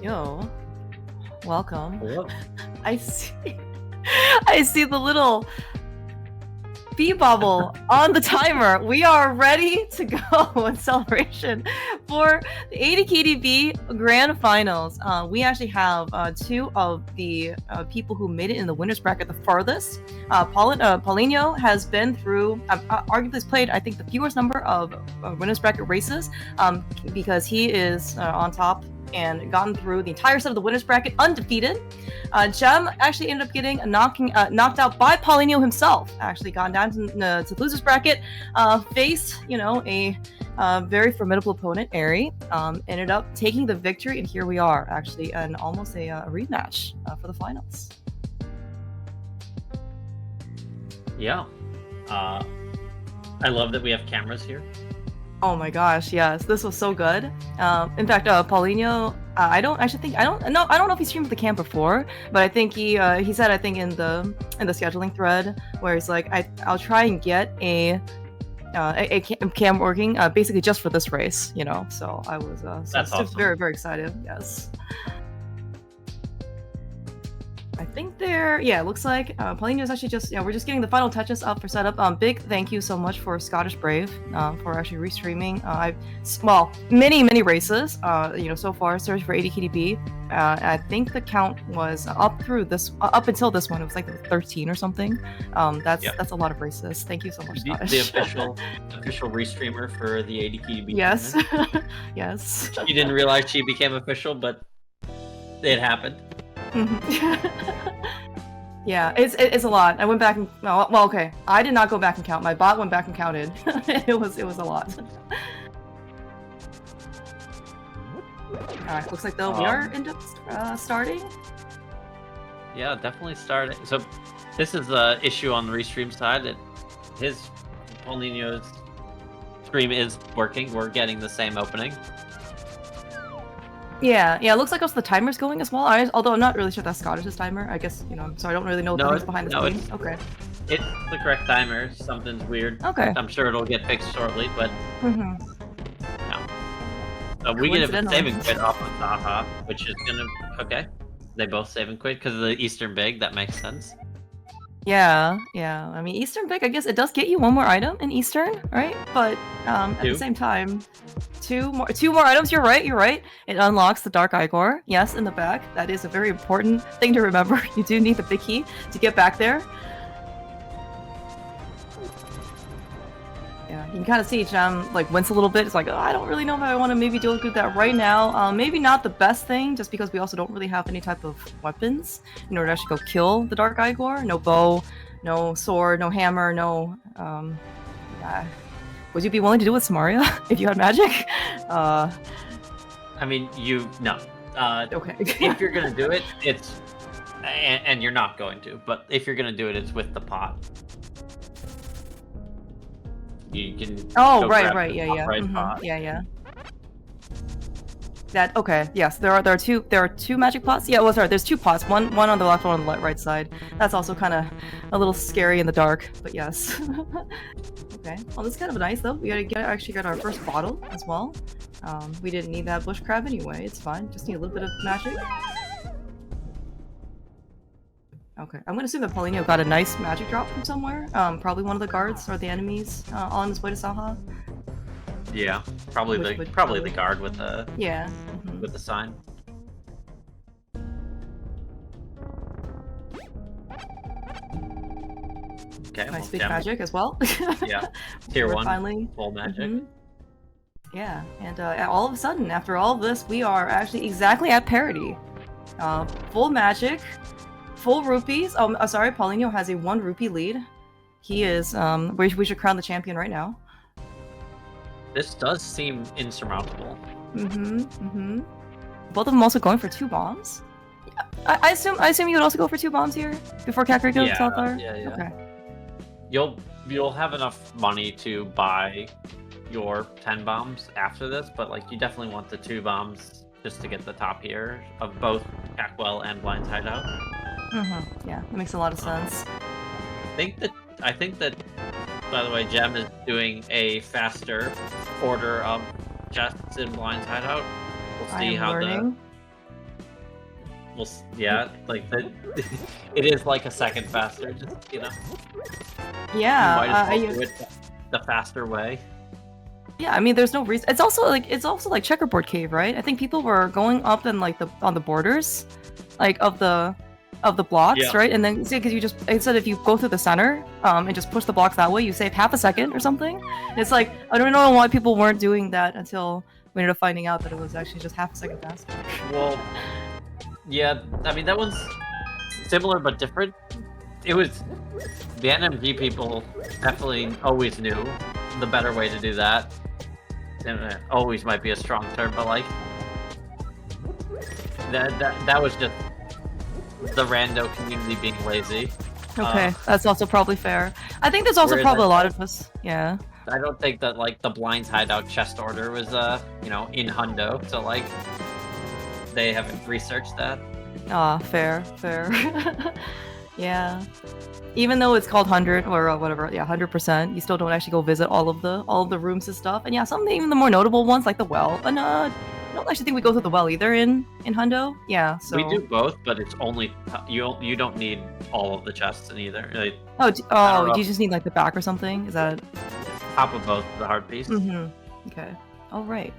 Yo, welcome. Hello. I see. I see the little bee bubble on the timer. We are ready to go in celebration for the ADKDB Grand Finals. We actually have two of the people who made it in the winners bracket the farthest. Paulinho has been through, arguably has played, I think, the fewest number of winners bracket races because he is on top and gotten through the entire set of the winners bracket undefeated. Jem actually ended up getting knocked out by Paulinho himself. Actually, gone down to the losers bracket, faced a very formidable opponent, Ari. Ended up taking the victory, and here we are, actually, and almost a rematch for the finals. Yeah. I love that we have cameras here. Oh my gosh, yes, this was so good. In fact, Paulinho, I don't know if he streamed with the cam before, but I think he said, I think in the scheduling thread where he's like, I'll try and get a cam working basically just for this race, So I was That's awesome. very, very excited. Yes. I think it looks like Paulinho is actually just, we're just getting the final touches up for setup. Big thank you so much for Scottish Brave for actually restreaming. Many races, so far, especially for ADKDB. I think the count was up until this one. It was like 13 or something. That's a lot of races. Thank you so much, Scottish. The official restreamer for the ADKDB. Yes, yes. She didn't realize she became official, but it happened. Yeah, it's a lot. I went back and okay. I did not go back and count. My bot went back and counted. it was a lot. All right, looks like we are starting. Yeah, definitely starting. So this is the issue on the Restream side that Paulinho's stream is working. We're getting the same opening. Yeah, it looks like also the timer's going as well. Although I'm not really sure that's Scottish's timer. I guess, so I don't really know what's behind the scenes. Okay. It's the correct timer. Something's weird. Okay. I'm sure it'll get fixed shortly, but no. So we get a saving quit off of Zaha, which is okay. They both save and quit because of the Eastern Big. That makes sense. Yeah. I mean, Eastern Big, I guess it does get you one more item in Eastern, right? But at the same time, two more items. You're right. It unlocks the Dark Igor. Yes, in the back. That is a very important thing to remember. You do need the big key to get back there. Yeah, you can kind of see Jem wince a little bit. It's like, I don't really know if I want to maybe deal with that right now. Maybe not the best thing, just because we also don't really have any type of weapons in order to actually go kill the Dark Igor. No bow, no sword, no hammer, no. Would you be willing to do it with Samaria if you had magic? I mean, no. Okay. If you're gonna do it, it's and you're not going to. But if you're gonna do it, it's with the pot. You can. Oh, right. Yeah. Yeah. That okay? Yes, there are two magic pots. Yeah, well, sorry, there's two pots. One on the left, one on the right side. That's also kind of a little scary in the dark, but yes. Okay. Well, this is kind of nice though. We actually got our first bottle as well. We didn't need that bush crab anyway. It's fine. Just need a little bit of magic. Okay, I'm gonna assume that Paulinho got a nice magic drop from somewhere. Probably one of the guards or the enemies on his way to Zaha. Yeah, probably the guard with the with the sign. Okay, nice big magic as well. Yeah, tier 1 finally full magic. Yeah, and all of a sudden, after all of this, we are actually exactly at parity. Full magic. Full rupees. Sorry, Paulinho has a 1 rupee lead. He is. We should crown the champion right now. This does seem insurmountable. Both of them also going for 2 bombs. I assume you would also go for 2 bombs here before Kakariko out there. Yeah. Okay. You'll have enough money to buy your 10 bombs after this, but you definitely want the 2 bombs just to get the top here of both Cackwell and Blind's Hideout. Yeah, that makes a lot of sense. I think that, by the way, Jem is doing a faster order of chests in Blind's Hideout. We'll see how yeah, like that. It is like a second faster. Just you Yeah, might as well do it the faster way. yeah. I mean, there's no reason. It's also like checkerboard cave, right? I think people were going up and like on the borders, like of the blocks, Yeah. right? And then because you just instead if you go through the center, and just push the blocks that way, you save half a second or something. And it's like I don't know why people weren't doing that until we ended up finding out that it was actually just half a second faster. Well, yeah. I mean, that one's similar but different. It was the NMG people definitely always knew the better way to do that. And always might be a strong term, but like that was just the rando community being lazy. Okay, that's also probably fair. I think there's also probably a lot of us. Yeah. I don't think that like the Blinds hideout chest order was in hundo, so like they haven't researched that. Ah, fair. Yeah. Even though it's called 100 or whatever, yeah, 100%, you still don't actually go visit all of the rooms and stuff. And yeah, some even the more notable ones like the well. And I don't actually think we go through the well either in hundo. Yeah, so we do both, but it's only you don't need all of the chests in either. Like, do you just need like the back or something? Is that top of both the hard piece? Okay. Oh, right.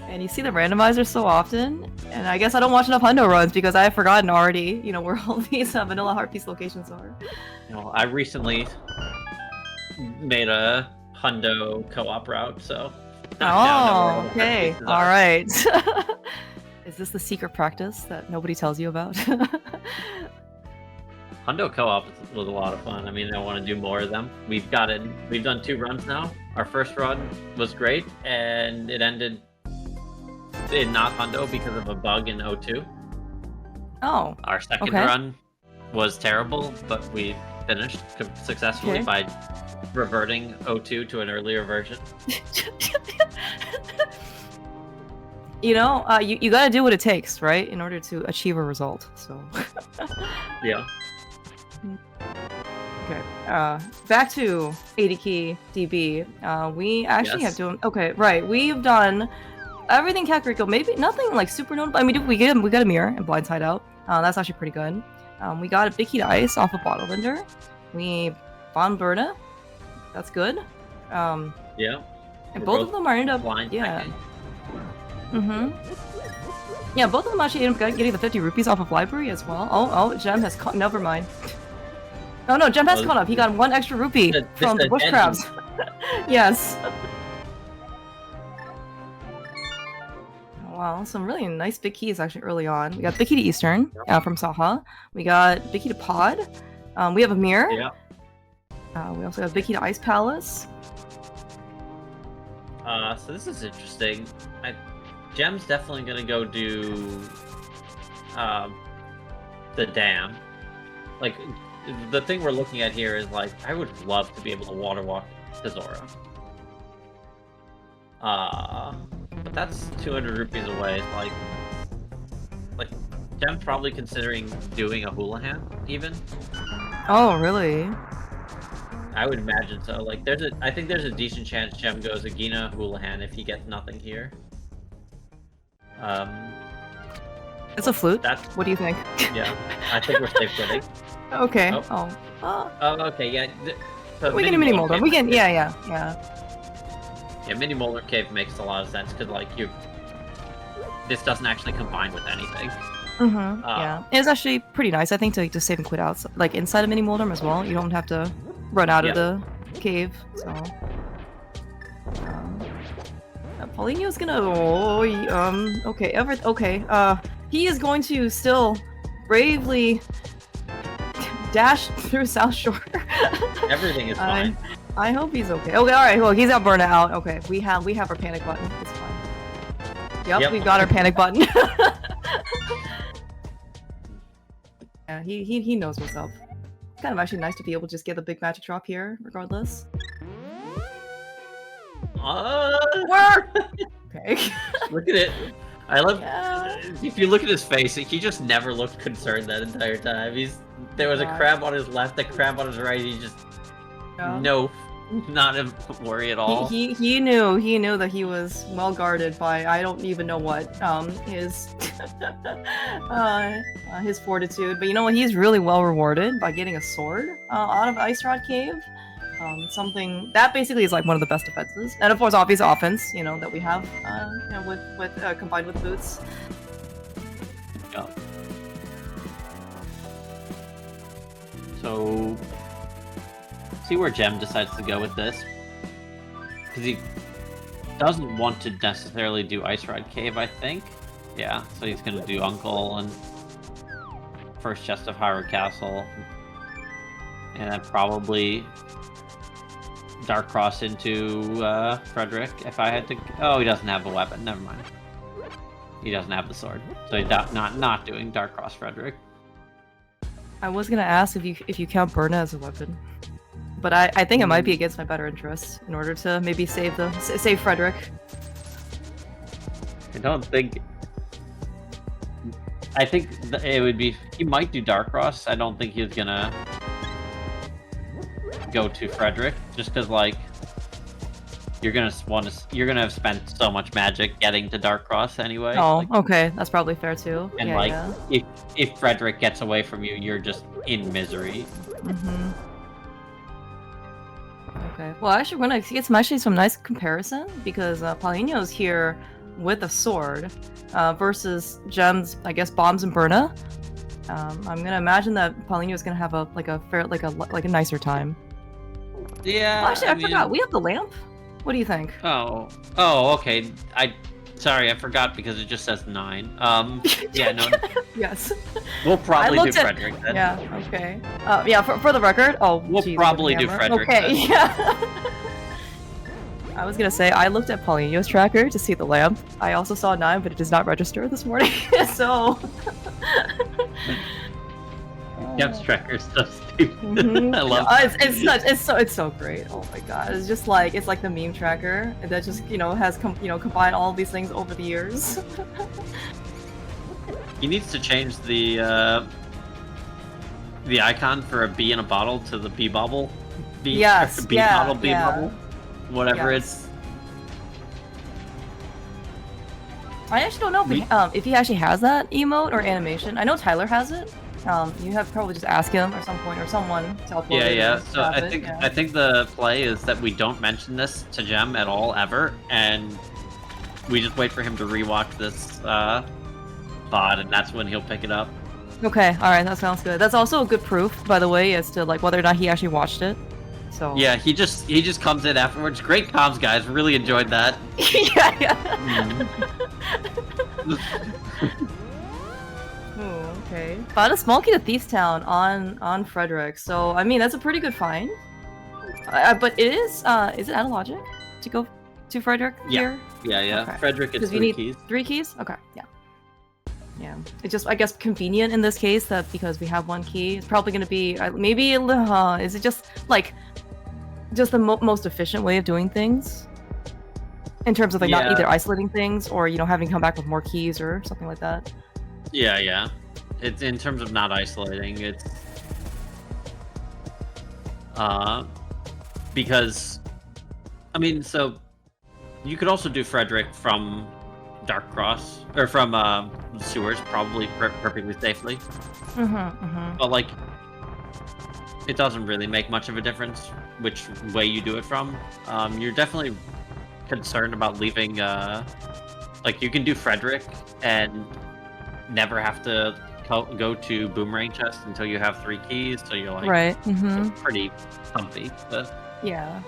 And you see the randomizer so often, and I guess I don't watch enough hundo runs because I have forgotten already, where all these vanilla heart piece locations are. I recently made a hundo co-op route, so. Oh, okay. All right. Is this the secret practice that nobody tells you about? Hundo co-op was a lot of fun. I mean, I want to do more of them. We've done 2 runs now. Our first run was great, and it ended in not hundo because of a bug in O2. Oh. Our second run was terrible, but we finished successfully by reverting O2 to an earlier version. You gotta do what it takes, right, in order to achieve a result. So. Yeah. Okay. Back to 80 key DB. We actually have done. Okay, right. We've done everything Kakariko. Maybe nothing like super notable. I mean, we got a mirror and Blind Side Out. That's actually pretty good. We got a big heat ice off a bottle vendor. We Von Berna. That's good. Yeah. And both of them are end up. Yeah. Yeah, both of them actually end up getting the 50 rupees off of library as well. Oh, Jem has caught. Never mind. Oh no, Jem has caught up. He got 1 extra rupee from the bush crabs. Yes. Wow, some really nice big keys actually early on. We got Big Key to Eastern from Saha. We got Big Key to Pod. We have a mirror. Yeah. We also have Big Key to Ice Palace. So this is interesting. Jem's definitely gonna go do the dam. Like the thing we're looking at here is like I would love to be able to water walk to Zora. But that's 200 rupees away. Like Jem's probably considering doing a Houlihan even. Oh really? I would imagine so. Like I think there's a decent chance Jem goes Agina Houlihan if he gets nothing here. It's a flute. What do you think? Yeah, I think we're safe quitting. Okay. Oh, okay, yeah. So we can do Mini Molder. We can, yeah. Yeah, Mini Molder Cave makes a lot of sense because like this doesn't actually combine with anything. Yeah, it's actually pretty nice. I think to just save and quit out, like inside of Mini Moldum as well. You don't have to run out of the cave. So, Paulinho's gonna. Okay. He is going to still bravely dash through South Shore. Everything is fine. I hope he's okay. Okay, all right. Well, he's out burnt out. Okay, we have our panic button. It's fine. Yep, we've got our panic button. Yeah, he knows what's up. Kind of actually nice to be able to just get the big magic drop here, regardless. Okay. Look at it. I love. If you look at his face, he just never looked concerned that entire time. There was a crab on his left, a crab on his right. He just no not a worry at all. He knew that he was well guarded by I don't even know what his fortitude, but you know what, he's really well rewarded by getting a sword out of Ice Rod Cave. Something that basically is like one of the best defenses, and of course obvious offense, you know, that we have you know, with combined with boots. Yeah. So see where Jem decides to go with this, because he doesn't want to necessarily do Ice Rod Cave, I think. Yeah, so he's gonna do Uncle and first chest of Hyrule Castle, and then probably Dark Cross into Frederick if I had to. Oh, he doesn't have a weapon. Never mind. He doesn't have the sword, so he's not doing Dark Cross Frederick. I was gonna ask if you count Berna as a weapon, but I think it might be against my better interests in order to maybe save Frederick. I don't think. I think it would be. He might do Dark Cross. I don't think he's gonna go to Frederick, just because like you're gonna have spent so much magic getting to Dark Cross anyway. Oh, like, okay, that's probably fair too. and yeah, like yeah. if Frederick gets away from you, you're just in misery. Mm-hmm. Okay. Well, actually, we're gonna get some nice comparison because Paulinho's here with a sword versus Jem's, I guess, bombs and Berna. I'm gonna imagine that Paulinho is gonna have a nicer time. Yeah. Well, actually, I forgot. We have the lamp. What do you think? Oh, okay. Sorry, I forgot because it just says 9. Yeah, no. Yes. We'll probably do Frederick then. Yeah. Okay. Yeah. For the record. Oh. We'll geez, probably do Frederick. Okay. Then. Yeah. I was gonna say I looked at Paulinho's tracker to see the lamp. I also saw 9, but it does not register this morning. So. Jem's tracker is so stupid. Mm-hmm. I love it's so great. Oh my god, it's like the meme tracker that just has combined all these things over the years. He needs to change the icon for a bee in a bottle to the bee bobble. Bottle bee bubble, whatever it's. I actually don't know if he actually has that emote or animation. I know Tyler has it. You have to probably just ask him at some point or someone to upload it. Yeah. So I think the play is that we don't mention this to Jem at all ever, and we just wait for him to rewatch this VOD, and that's when he'll pick it up. Okay, all right, that sounds good. That's also a good proof, by the way, as to like whether or not he actually watched it. So yeah, he just comes in afterwards. Great comms, guys. Really enjoyed that. Yeah. Oh, okay. Found a small key to Thief's Town on Frederick. So I mean that's a pretty good find. But it is it out of logic to go to Frederick here? Yeah. Okay. Frederick is 3 keys. 3 keys? Okay, yeah. Yeah, it's just, I guess, convenient in this case that because we have 1 key, it's probably going to be, maybe, is it just, like, the most efficient way of doing things? In terms of, like, not either isolating things or, having to come back with more keys or something like that? Yeah. It's in terms of not isolating, it's... because... I mean, so... You could also do Frederick from Dark Cross, or from the sewers, probably perfectly safely. But like, it doesn't really make much of a difference which way you do it from. You're definitely concerned about leaving. Like, you can do Frederick and never have to go to Boomerang Chest until you have 3 keys. So you're like, right. It's pretty comfy. Yeah.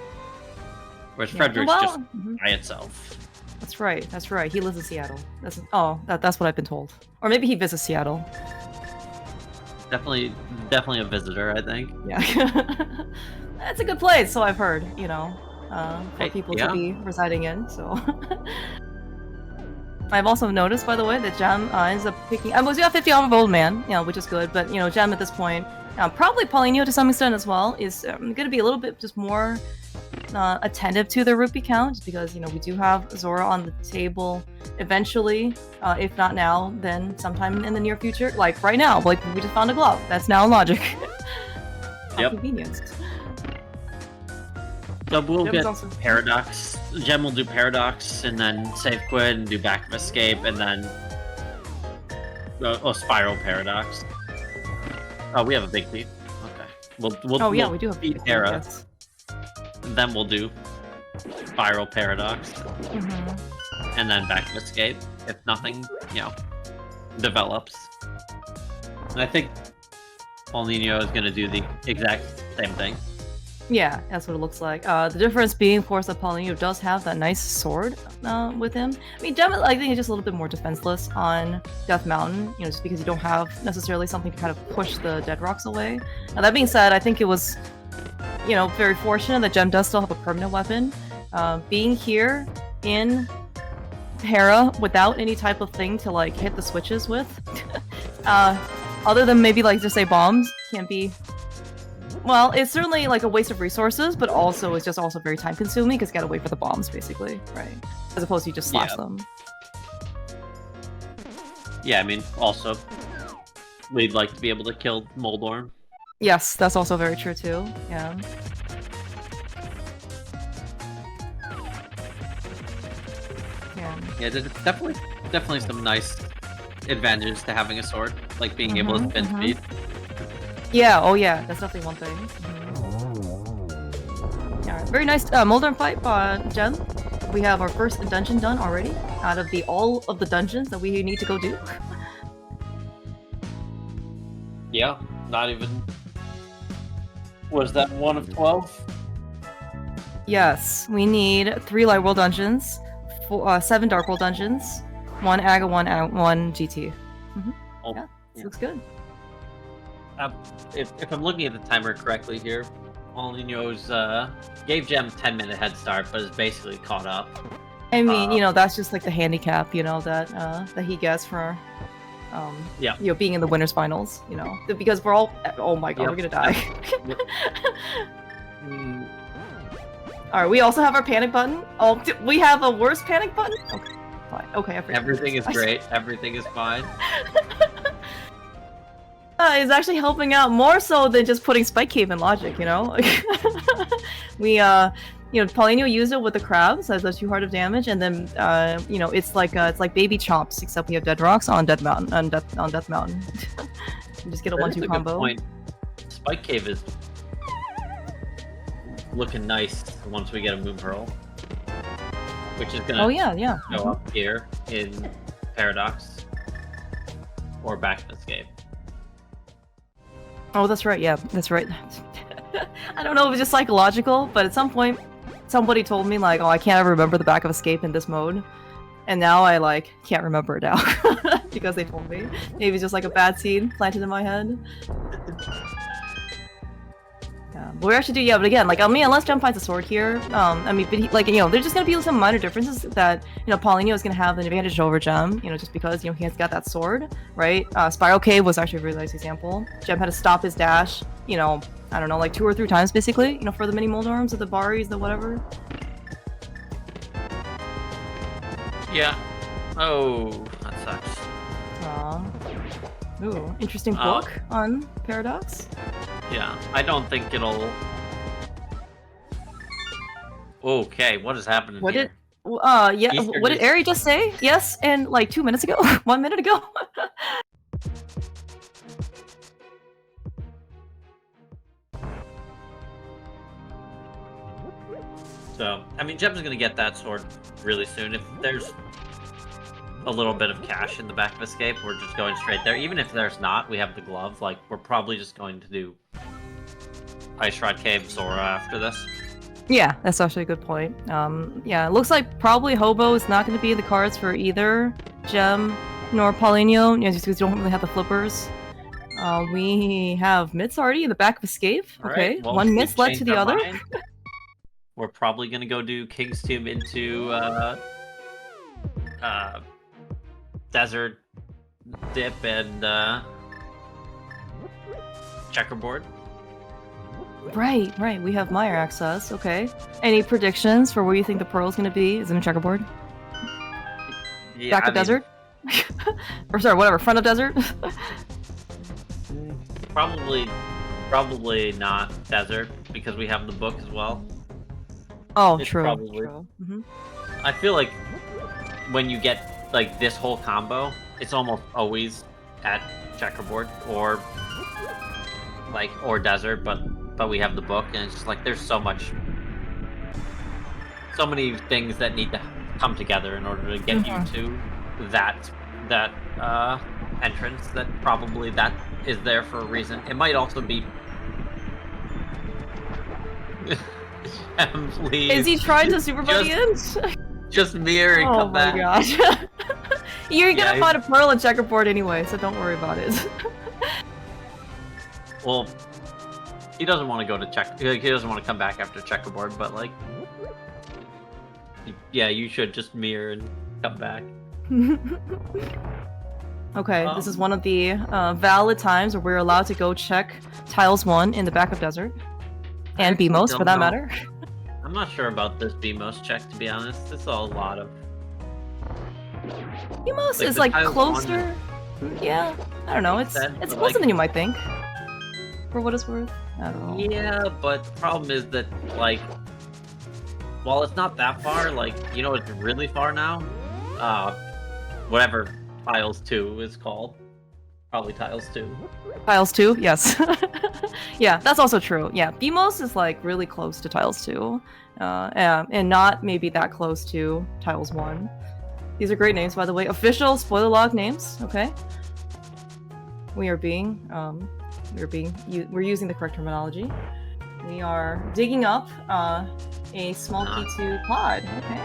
Whereas Frederick's just by itself. That's right. He lives in Seattle. That's what I've been told. Or maybe he visits Seattle. Definitely a visitor, I think. Yeah. It's a good place, so I've heard, for people to be residing in, so. I've also noticed, by the way, that Jem ends up picking... we got 50 on Old Man, which is good, but, Jem at this point, probably Paulinho to some extent as well, is going to be a little bit just more... attentive to the rupee count because we do have Zora on the table eventually, if not now, then sometime in the near future, like right now, like we just found a glove that's now logic. How convenient. So we'll Gem's get also- Paradox. Jem will do Paradox, and then save quit, and do Back of Escape, and then Spiral Paradox. Oh, we have a big lead. Okay. We'll yeah, we do have beat big Hera. yes. And then we'll do Spiral Paradox, Mm-hmm. and then Back of Escape if nothing, develops. And I think Paulinho is going to do the exact same thing. Yeah, that's what it looks like. The difference being, of course, that Paulinho does have that nice sword with him. I mean, Jem, I think, is just a little bit more defenseless on Death Mountain, just because you don't have necessarily something to kind of push the dead rocks away. Now, that being said, I think it was, very fortunate that Jem does still have a permanent weapon. Being here in Hera without any type of thing to, like, hit the switches with, other than maybe, like, just say bombs, can't be... Well, it's certainly like a waste of resources, but also it's just also very time consuming because you gotta wait for the bombs, basically, right? As opposed to you just slash them. Yeah, I mean, also, we'd like to be able to kill Moldorm. Yes, that's also very true too. Yeah. Yeah, there's definitely some nice advantages to having a sword, like being able to spin speed. Yeah, oh yeah, that's definitely one thing. Alright, very nice Moldorm fight, Jem. We have our first dungeon done already, out of all of the dungeons that we need to go do. Yeah, not even... Was that 1 of 12? Yes, we need 3 Light World dungeons, 7 Dark World dungeons, 1 AGA, 1 GT. Oh, yeah, this looks good. If I'm looking at the timer correctly here, Paulinho's gave Jem 10-minute head start, but is basically caught up. I mean, that's just like the handicap, that he gets for, being in the winners finals, because we're all, oh my god, we're gonna die. All right, we also have our panic button. Oh, we have a worse panic button. Okay, fine. Okay, everything is great. Everything is fine. Is actually helping out more so than just putting Spike Cave in logic, We, Paulinho used it with the crabs as a 2 heart of damage, and then, it's like baby chomps, except we have dead rocks on Death Mountain, on Death Mountain. You just get a 1-2 combo. Good point. Spike Cave is looking nice once we get a Moon Pearl, which is gonna go up here in Paradox or Back of Escape. Oh, that's right. Yeah, that's right. I don't know if it's just psychological, but at some point, somebody told me, like, oh, I can't ever remember the Back of Escape in this mode. And now I, like, can't remember it now. Because they told me. Maybe it's just, like, a bad scene planted in my head. Yeah, but we actually do, but again, like, unless Jem finds a sword here, there's just gonna be some minor differences that, Paulinho is gonna have an advantage over Jem, just because, he has got that sword, right? Spiral Cave was actually a really nice example. Jem had to stop his dash, I don't know, like 2 or 3 times, basically, for the mini Moldorms, or the Baris, the whatever. Yeah. Oh, that sucks. Ooh, interesting book on Paradox. Yeah, I don't think it'll... Okay, what is happening here? What did Ari just say? Yes, and like 2 minutes ago? 1 minute ago? So, I mean, Jem's gonna get that sword really soon. If there's a little bit of cash in the Back of Escape, we're just going straight there. Even if there's not, we have the glove. Like, we're probably just going to do Ice Rod Cave Zora after this. Yeah, that's actually a good point. Yeah, it looks like probably Hobo is not going to be in the cards for either Jem nor Paulinho, just because you don't really have the flippers. We have Mitts already in the Back of Escape. Okay, right, well, one Mitts led to the other. We're probably going to go do King's Tomb into Desert Dip and Checkerboard. Right. We have Meyer access. Okay. Any predictions for where you think the Pearl's going to be? Is it in Checkerboard? Yeah, Back of Desert? Or sorry, whatever. Front of Desert? Probably not Desert, because we have the book as well. Oh, It's true. probably- True. Mhm. I feel like when you get like this whole combo, it's almost always at checkerboard or desert, but we have the book, and it's just like there's so many things that need to come together in order to get you to that entrance. That probably that is there for a reason. It might also be. Please. Is he trying to super buddy in? Just mirror and Oh come my back. gosh. You're gonna Yeah, find a pearl in checkerboard anyway, so don't worry about it. Well, he doesn't want to go to he doesn't want to come back after checkerboard, but like, yeah, you should just mirror and come back. Okay, this is one of the valid times where we're allowed to go check tiles 1 in the back of desert. And BMOS, for that matter. I'm not sure about this BMOS check, to be honest. It's a lot of... BMOS is like closer. Yeah, I don't know. It's closer than you might think. For what it's worth. I don't know. Yeah, but the problem is that, like, while it's not that far, like, you know, it's really far now. Whatever Tiles 2 is called. Probably Tiles 2. Tiles 2? Yes. Yeah, that's also true. Yeah, BMOS is like really close to Tiles 2. And not maybe that close to Tiles 1. These are great names, by the way. Official spoiler log names, okay? We're using the correct terminology. We are digging up a small P2 pod, okay?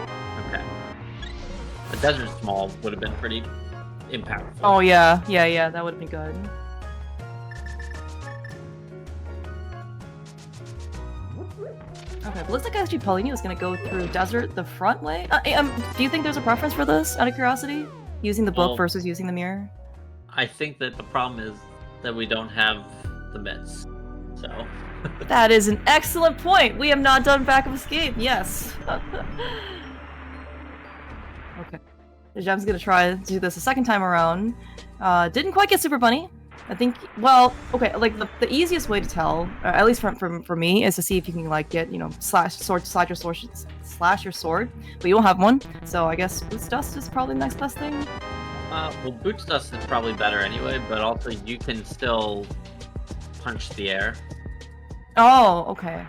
Okay. The desert small would have been pretty impactful. Oh yeah, that would have been good. Okay, but looks like actually Paulinho is gonna go through desert the front way. Do you think there's a preference for this, out of curiosity? Using the book versus using the mirror? I think that the problem is that we don't have the mitts, so... That is an excellent point! We have not done back of escape, yes! Okay. Jem's gonna try to do this a second time around. Didn't quite get Super Bunny. I think, well, okay, like the easiest way to tell, at least for me, is to see if you can like get, you know, slash your sword, but you don't have one, so I guess Boots Dust is probably the next best thing. Well, Boots Dust is probably better anyway, but also you can still punch the air. Oh, okay.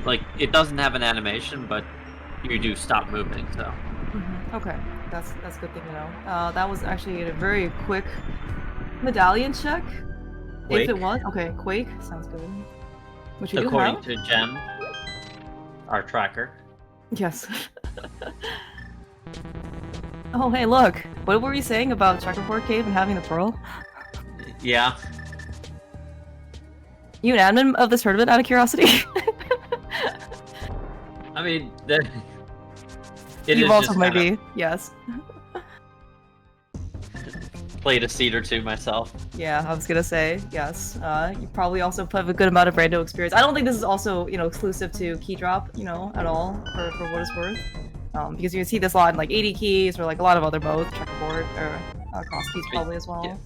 Like, it doesn't have an animation, but you do stop moving, so... Okay, that's a good thing to know. That was actually a very quick medallion check. Quake? If it was, okay, Quake sounds good. Which we do According have. to Jem, our tracker. Yes. Oh, hey, look. What were you saying about Checkerboard Cave and having the pearl? Yeah. You an admin of this tournament, out of curiosity? I mean, you also maybe, yes. Played a seed or two myself. Yeah, I was gonna say, yes. You probably also have a good amount of rando experience. I don't think this is also, you know, exclusive to Keydrop, you know, at all, for what it's worth. Because you can see this a lot in like 80 keys or like a lot of other modes, checkerboard, or cross keys probably as well. Yeah.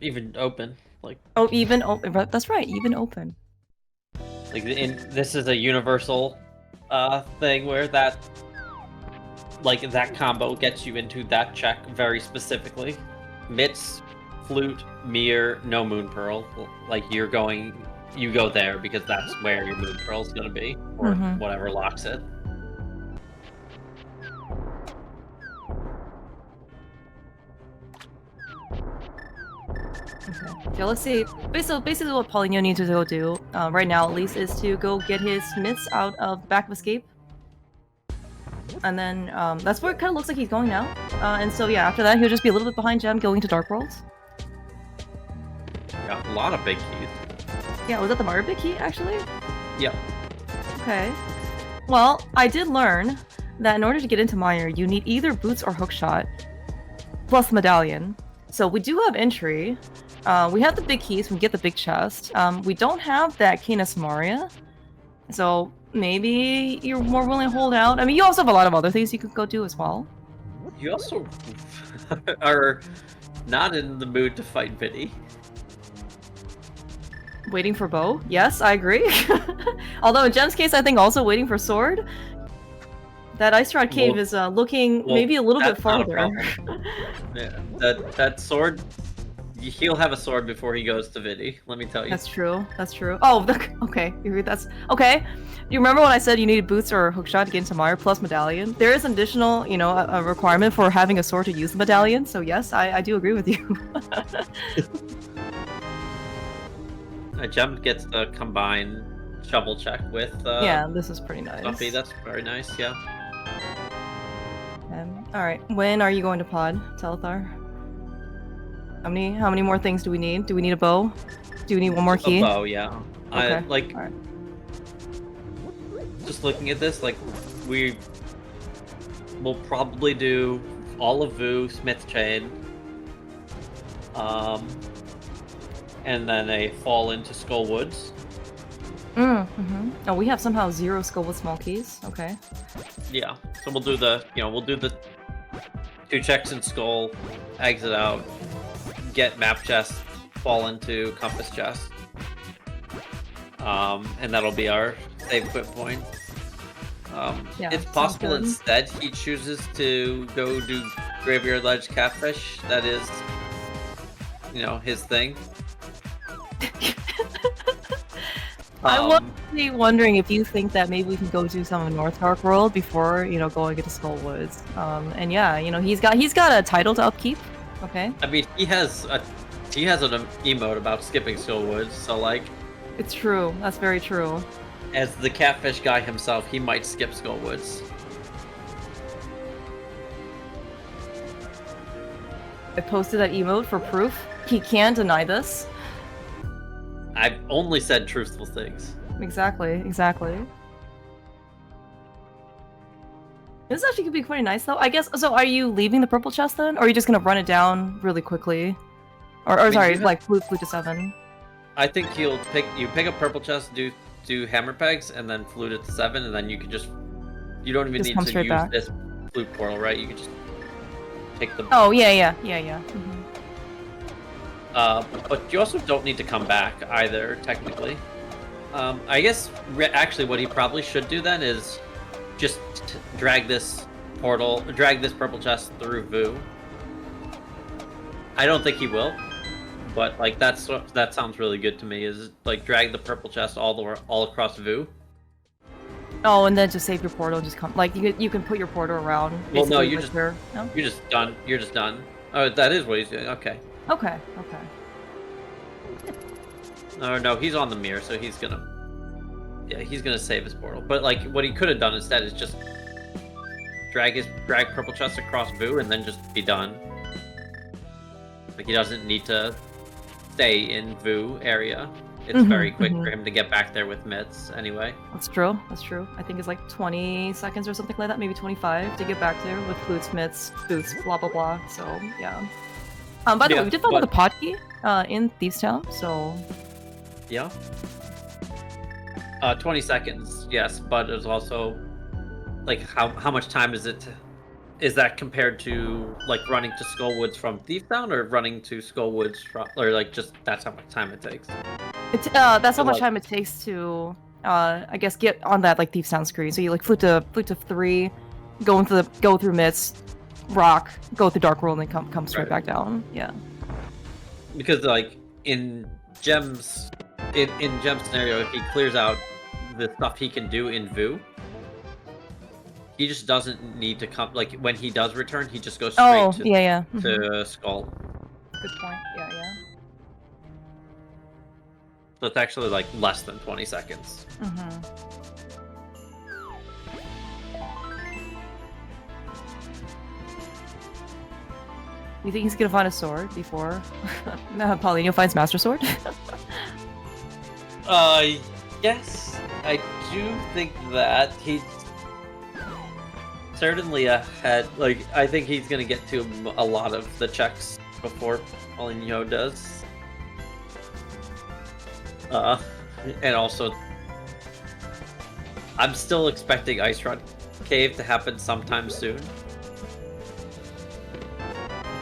Even open, like... Oh, even open, that's right, even open. Like, this is a universal thing where that combo gets you into that check very specifically. Mitts, flute, mirror, no moon pearl. Like, you go there because that's where your moon pearl is gonna be, or whatever locks it. Okay, let's see. Basically what Paulinho needs to go do, right now at least, is to go get his mitts out of back of escape. And then, that's where it kind of looks like he's going now. And so yeah, after that he'll just be a little bit behind Jem going to Dark Worlds. Got a lot of big keys. Yeah, was that the Mario big key, actually? Yep. Okay. Well, I did learn that in order to get into Mire, you need either boots or hookshot, plus the medallion. So we do have entry. We have the big keys, we get the big chest. We don't have that Canis Maria. So maybe you're more willing to hold out. I mean, you also have a lot of other things you could go do as well. You also are not in the mood to fight Vinny. Waiting for bow? Yes, I agree. Although in Jem's case, I think also waiting for sword. That Ice Rod Cave is looking maybe a little bit farther. Yeah, that sword. He'll have a sword before he goes to Vidi. Let me tell you. That's true. That's true. Oh, okay. That's okay. You remember when I said you needed boots or hookshot to get into Mire plus medallion? There is an additional, you know, a requirement for having a sword to use the medallion. So yes, I do agree with you. Jem gets the combined shovel check with. Yeah, this is pretty nice. Buffy, that's very nice. Yeah. All right. When are you going to pod, Telethar? How many more things do we need? Do we need a bow? Do we need one more key? A bow, yeah. Okay. All right. Just looking at this, like, we will probably do all of Vu, Smith Chain, and then a fall into Skull Woods. Oh, we have somehow 0 Skull with small keys. Okay. Yeah. So we'll do the 2 checks in Skull, exit out, get map chest, fall into compass chest. And that'll be our save quit point. Yeah, it's possible instead he chooses to go do Graveyard Ledge Catfish. That is, you know, his thing. I was really wondering if you think that maybe we can go do some of North Dark World before, you know, going into Skull Woods. And yeah, you know, he's got a title to upkeep. Okay. I mean, he has an emote about skipping Skull Woods, so like. It's true. That's very true. As the Catfish guy himself, he might skip Skull Woods. I posted that emote for proof. He can't deny this. I've only said truthful things. Exactly. This actually could be quite nice, though. I guess. So, are you leaving the purple chest then, or are you just gonna run it down really quickly, or sorry, like flute to 7? I think he'll pick up purple chest, do hammer pegs, and then flute it to 7, and then you can just. You don't even need to use this flute portal, right? You can just take the. Oh yeah. Mm-hmm. But you also don't need to come back either, technically. I guess actually what he probably should do then is just drag this purple chest through Vu. I don't think he will, but like that sounds really good to me. Is like drag the purple chest all across Vu. Oh, and then just save your portal and just come. Like you can put your portal around. Well, no, you're just done. You're just done. Oh, that is what he's doing. Okay. Okay. No, he's on the mirror, so he's gonna save his portal. But like, what he could have done instead is just drag purple chest across Vu and then just be done. Like he doesn't need to stay in Vu area. It's very quick for him to get back there with mitts anyway. That's true. I think it's like 20 seconds or something like that, maybe 25 to get back there with flutes, mitts, boots, blah blah blah. So yeah. By the way, we did find the pod key in Thieves Town, so. Yeah. 20 seconds, yes, but it's also like how much time is that compared to like running to Skullwoods from Thief Town or running to Skullwoods from, or like just that's how much time it takes? It's that's how much time it takes to I guess get on that like Thief Town screen. So you like flute to 3, go through mitts, rock, go through Dark World, and then come straight back down. Yeah. Because like in Jem's scenario, if he clears out the stuff he can do in Vu, he just doesn't need to come. Like when he does return, he just goes straight to Skull. Good point. Yeah. So it's actually like less than 20 seconds. You think he's gonna find a sword before Paulinho finds Master Sword? Yes, I do think that he's certainly ahead. Like, I think he's gonna get to a lot of the checks before Paulinho does. And also, I'm still expecting Ice Rod Cave to happen sometime soon.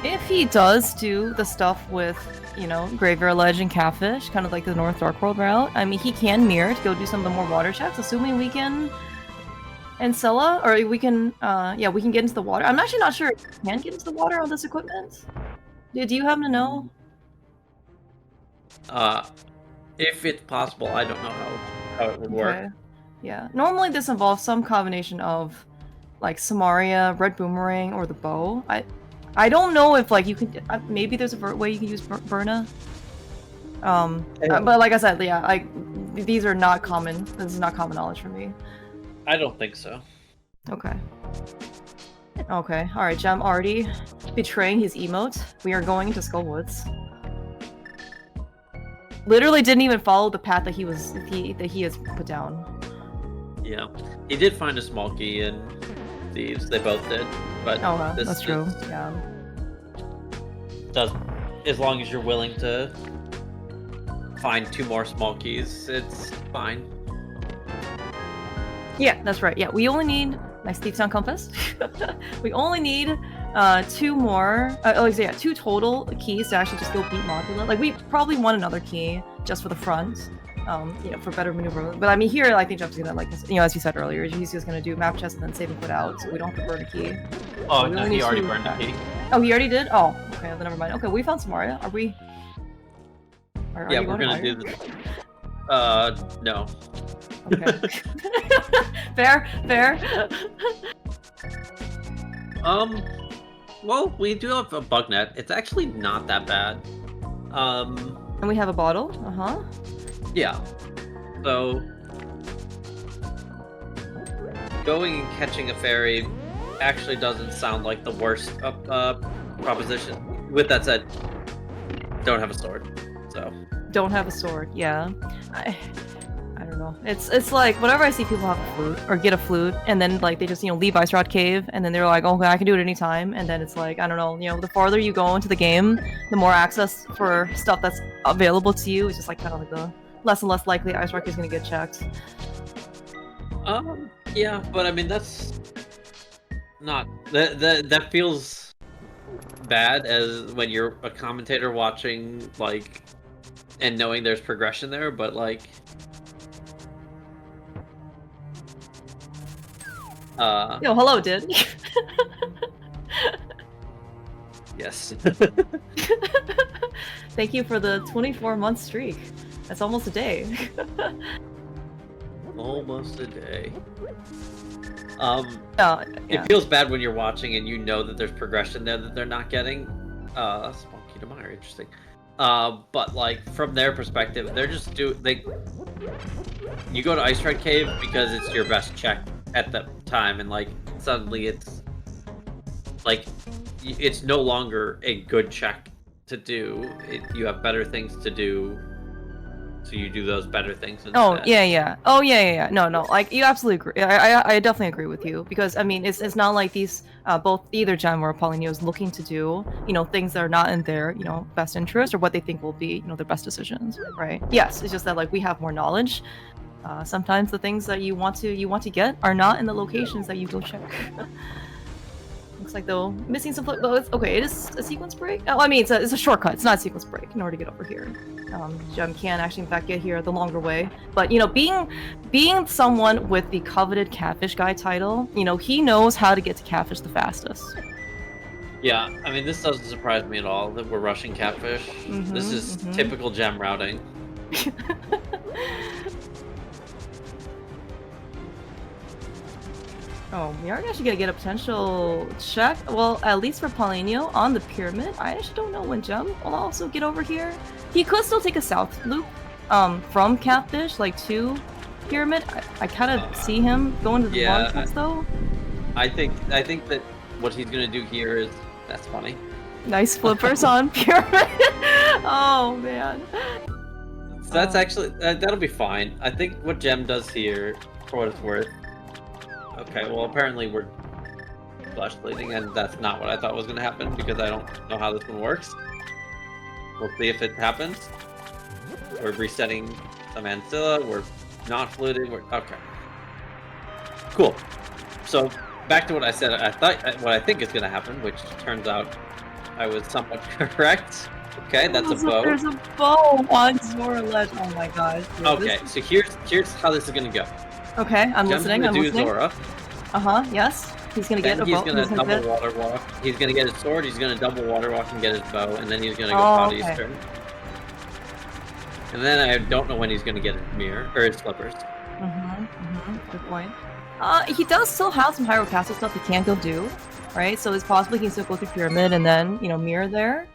If he does do the stuff with you know, Graveyard Ledge and Catfish, kind of like the North Dark World route. I mean, he can mirror to go do some of the more water checks, assuming we can. And Scylla, or we can, yeah, we can get into the water. I'm actually not sure if we can get into the water on this equipment. Do you happen to know? If it's possible, I don't know how it would work. Okay. Yeah. Normally this involves some combination of like Samaria, Red Boomerang, or the bow. I don't know if like you can maybe there's a way you can use Burna. But like I said, yeah, these are not common. This is not common knowledge for me. I don't think so. Okay. Okay. All right. Jem already betraying his emote. We are going into Skullwoods. Literally didn't even follow the path that he has put down. Yeah, he did find a small key in Thieves. They both did, but that's true. Yeah. Does as long as you're willing to find 2 more small keys, it's fine. Yeah, that's right. Yeah, we only need nice Thief Sound Compass. We only need 2 more. 2 total keys to actually just go beat Modula. Like we probably want another key just for the front. You know, for better maneuver. But I mean, here I think Jeff's gonna, like, you know, as you said earlier, he's just gonna do map chest and then save and put out, so we don't have to burn a key. Oh, no, he already burned a key. Oh, he already did? Oh, okay, then never mind. Okay, we found Samaria. Are we? Yeah, we're gonna do this. No. Okay. Fair. Well, we do have a bug net. It's actually not that bad. And we have a bottle. Yeah. So going and catching a fairy actually doesn't sound like the worst proposition. With that said, don't have a sword. So don't have a sword. Yeah. I don't know. It's like whenever I see people have a flute or get a flute and then like they just, you know, leave Ice Rod Cave and then they're like, okay, I can do it anytime, and then it's like, I don't know, you know, the farther you go into the game, the more access for stuff that's available to you. It's just like kind of like the less and less likely Ice Rock is gonna get checked. Yeah, but I mean that's not that feels bad as when you're a commentator watching, like, and knowing there's progression there, but like yo, hello, dude. Yes. Thank you for the 24-month streak. That's almost a day. Almost a day. Yeah. It feels bad when you're watching and you know that there's progression there that they're not getting. Small key to Meyer, interesting. But like from their perspective, they're just you go to Ice Red Cave because it's your best check at the time, and like suddenly it's like it's no longer a good check to do. You have better things to do, so you do those better things instead. Oh yeah. No, like you absolutely agree. I definitely agree with you, because I mean it's not like these both either Jem or Paulinho is looking to do, you know, things that are not in their, you know, best interest or what they think will be, you know, their best decisions, right? Yes, it's just that like we have more knowledge. Sometimes the things that you want to get are not in the locations that you go check. Looks like though missing some flip. Okay, it is a sequence break. Oh, I mean it's a shortcut. It's not a sequence break in order to get over here. Jem can actually in fact get here the longer way. But you know, being someone with the coveted Catfish Guy title, you know, he knows how to get to Catfish the fastest. Yeah, I mean this doesn't surprise me at all that we're rushing Catfish. This is typical Jem routing. Oh, we are actually gonna get a potential check. Well, at least for Paulinho on the pyramid. I actually don't know when Jem will also get over here. He could still take a south loop, from Catfish, like to pyramid. I kind of see him going to the waterfalls though. I think that what he's gonna do here is that's funny. Nice flippers on pyramid. Oh man. So that's actually that'll be fine. I think what Jem does here, for what it's worth. Okay, well apparently we're flash bleeding, and that's not what I thought was going to happen because I don't know how this one works. We'll see if it happens. We're resetting some Ancilla, we're not fluting, okay. Cool. So back to what I said, what I think is going to happen, which turns out I was somewhat correct. Okay, that's a bow. There's a bow on Zora ledge. Oh my gosh. Dude, Okay, so here's how this is gonna go. Okay, I'm Jem's listening. gonna I'm do listening. Zora. Yes. He's gonna get Then a he's bow. gonna double water walk. He's gonna get his sword. He's gonna double water walk and get his bow, and then he's gonna go potty okay. turn. And then I don't know when he's gonna get his mirror or his slippers. Good point. He does still have some Hyrule Castle stuff he can go do, right? So it's possible he can still go through Pyramid and then, you know, mirror there.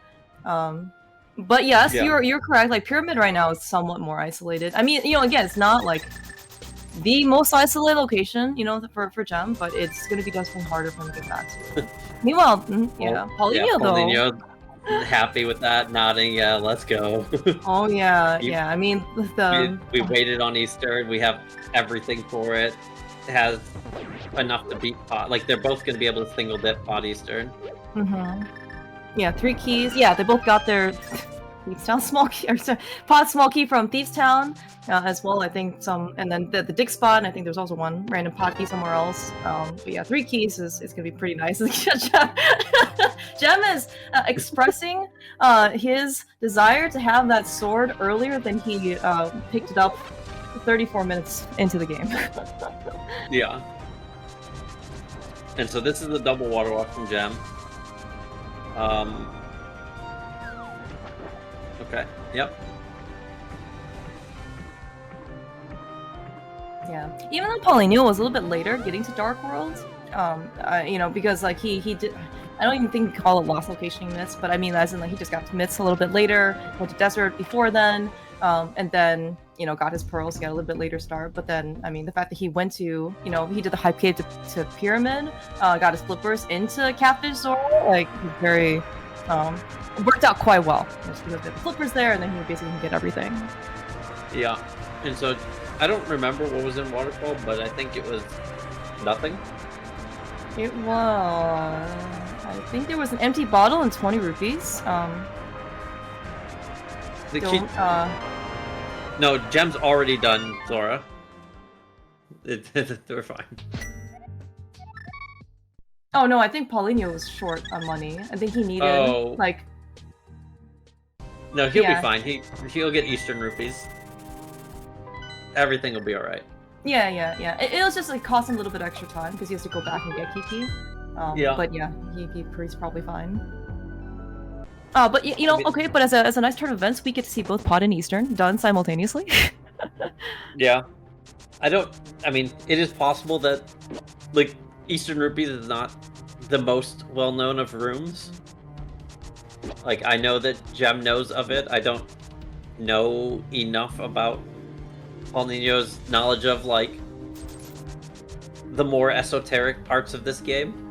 But yes, you're correct. Like Pyramid right now is somewhat more isolated. I mean, you know, again, it's not like the most isolated location, you know, for Jem, but it's gonna be definitely harder for him to get back to. Meanwhile, Paulinho though. Paulinho, happy with that, nodding. Yeah, let's go. Oh yeah, yeah. I mean, we waited on Easter. We have everything for it. It has enough to beat Pot. Like they're both gonna be able to single dip Pot Eastern. Yeah, 3 keys. Yeah, they both got their Thieves Town small key, or sorry, Pot small key from Thieves Town as well. I think some, and then the dig spot. And I think there's also one random pot key somewhere else. But yeah, 3 keys is gonna be pretty nice. Jem is expressing his desire to have that sword earlier than he picked it up 34 minutes into the game. Yeah. And so this is the double water walk from Jem. Okay. Yep. Yeah. Even though Paulinho was a little bit later getting to Dark World, you know, because like he did. I don't even think we call it lost location myths, but I mean as in like he just got to myths a little bit later, went to desert before then, and then you know got his pearls, got a little bit later start. But then I mean the fact that he went to, you know, he did the hype cave to Pyramid, got his flippers into Catfish Zora, like he's very it worked out quite well. Just because the flippers there, and then he basically can get everything. Yeah, and so I don't remember what was in Waterfall, but I think it was nothing. It was. I think there was an empty bottle and 20 rupees. No, Jem's already done Zora. They're fine. Oh no, I think Paulinho was short on money. I think he needed like. No, he'll be fine. He'll get Eastern rupees. Everything will be all right. Yeah. It was just like cost him a little bit extra time because he has to go back and get Kiki. But yeah, he's probably fine. But you know, okay. But as a nice turn of events, we get to see both Pot and Eastern done simultaneously. Yeah, I mean, it is possible that like Eastern rupees is not the most well known of rooms. Like I know that Jem knows of it. I don't know enough about Paulinho's knowledge of like the more esoteric parts of this game.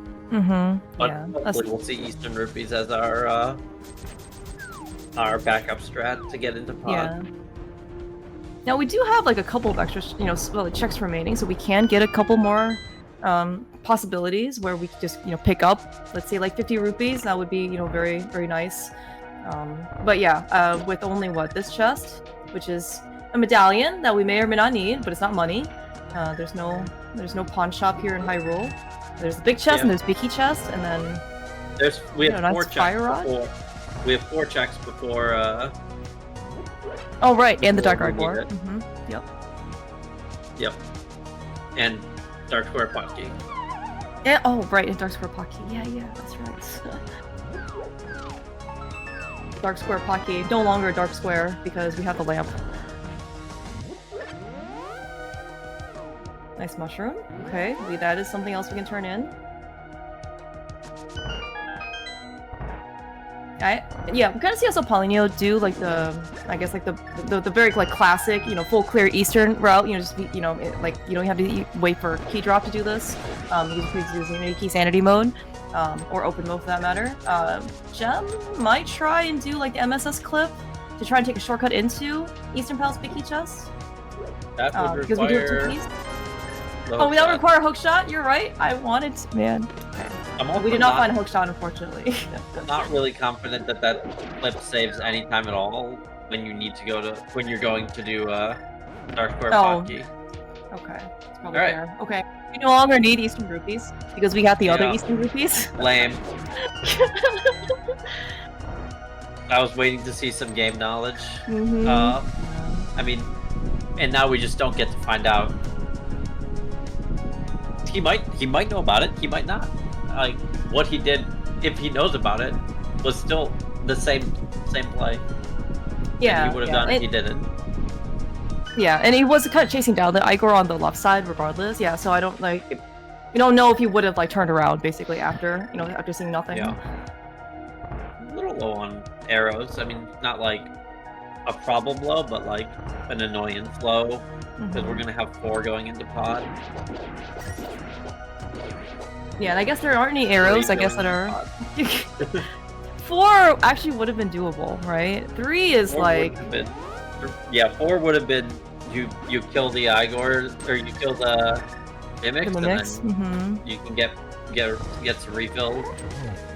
But hopefully we'll see Eastern rupees as our backup strat to get into Pod. Yeah. Now we do have like a couple of extra, you know, checks remaining, so we can get a couple more possibilities where we could just, you know, pick up, let's say like 50 rupees. That would be, you know, very, very nice. But yeah, with only this chest, which is a medallion that we may or may not need, but it's not money. There's no pawn shop here in Hyrule. There's the big chest and there's Biki chest, and then we have 4 checks before. We have 4 checks before. Oh right, and the Dark Art War. Yep. And Dark Square Potkey. Yeah. Oh right, and Dark Square Potkey. Yeah, that's right. Dark Square Potkey, no longer Dark Square because we have the lamp. Nice mushroom. Okay, that is something else we can turn in. Yeah, we kind of see also Paulinho do like I guess like the very like classic, you know, full clear Eastern route. You know, just you know, like you don't have to wait for Keydrop to do this. You just use Key Sanity mode, or open mode for that matter. Jem might try and do like the MSS clip to try and take a shortcut into Eastern Palace Biki chest. That would because we do have 2 keys. Oh, we don't require a hook shot? You're right. I wanted to, man. Okay. We did not find a hook shot, unfortunately. I'm not really confident that clip saves any time at all when you need to when you're going to do Dark Square Potkey. Okay. It's probably fair. Okay. We no longer need Eastern rupees because we got the other Eastern rupees. Lame. I was waiting to see some game knowledge. Mm-hmm. I mean, and now we just don't get to find out. He might know about it. He might not. Like what he did, if he knows about it, was still the same play. Yeah, and he would have done if he didn't. Yeah, and he was kind of chasing down the Igor on the left side, regardless. Yeah, so I don't like. We don't know if he would have like turned around basically after after seeing nothing. Yeah. A little low on arrows. I mean, not like a problem low, but like an annoyance low, because we're gonna have 4 going into pod. Yeah, and I guess there aren't any arrows. I guess that are. 4 actually would have been doable, right? 3 is 4 like. 4 would have been you kill the Igor or you kill the mimics, and then you can get some refills.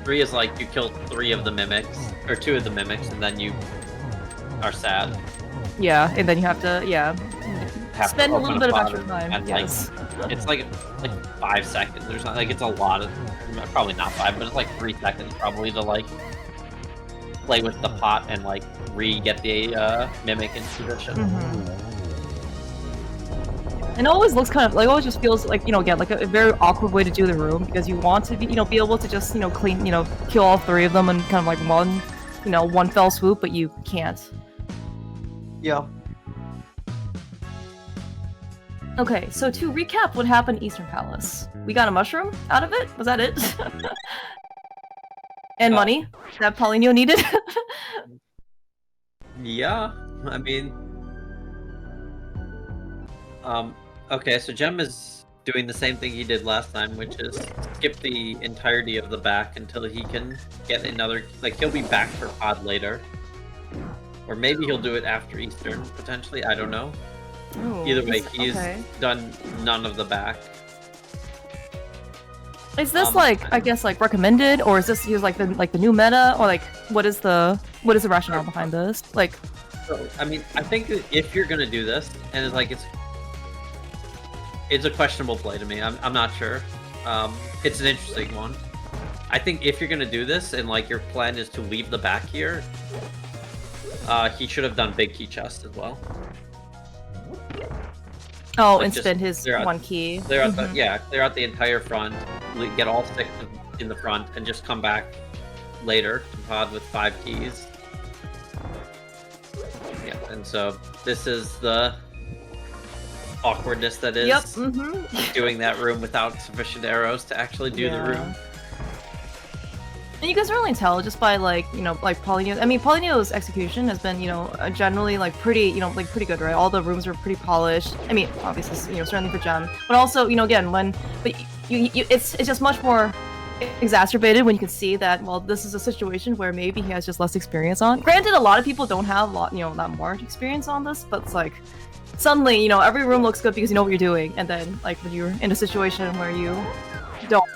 3 is like you kill 3 of the mimics or 2 of the mimics, and then you are sad. Yeah, and then you have to spend a little bit of extra time. And yes. like it's like 5 seconds. There's not like it's a lot of probably not 5, but it's like 3 seconds probably to like play with the pot and like re-get the mimic into position. And it always looks kind of like always just feels like again like a very awkward way to do the room, because you want to be be able to just clean kill all 3 of them in kind of like one fell swoop, but you can't. Yeah. Okay, so to recap what happened in Eastern Palace, we got a mushroom out of it. Was that it? And money that Paulinho needed. Yeah, I mean, okay, so Jem is doing the same thing he did last time, which is skip the entirety of the back until he can get another. Like he'll be back for pod later, or maybe he'll do it after Eastern potentially. I don't know. Ooh, Either way, he's done none of the back. Is this like I guess like recommended, or is this like the new meta, or like what is the rationale behind this? Like, so, I mean, I think if you're gonna do this, and it's like it's a questionable play to me. I'm not sure. It's an interesting one. I think if you're gonna do this, and like your plan is to leave the back here, he should have done big key chest as well. Oh, like and spend his one key. Clear out clear out the entire front, get all 6 in the front, and just come back later to pod with 5 keys. Yeah, and so this is the awkwardness that is doing that room without sufficient arrows to actually do the room. And you can really tell just by like Paulinho. I mean, Paulinho's execution has been generally like pretty pretty good, right? All the rooms are pretty polished. I mean, obviously certainly for Jem, but also again it's just much more exacerbated when you can see that this is a situation where maybe he has just less experience on. Granted, a lot of people don't have that much experience on this, but it's like suddenly every room looks good because you know what you're doing, and then like when you're in a situation where you don't.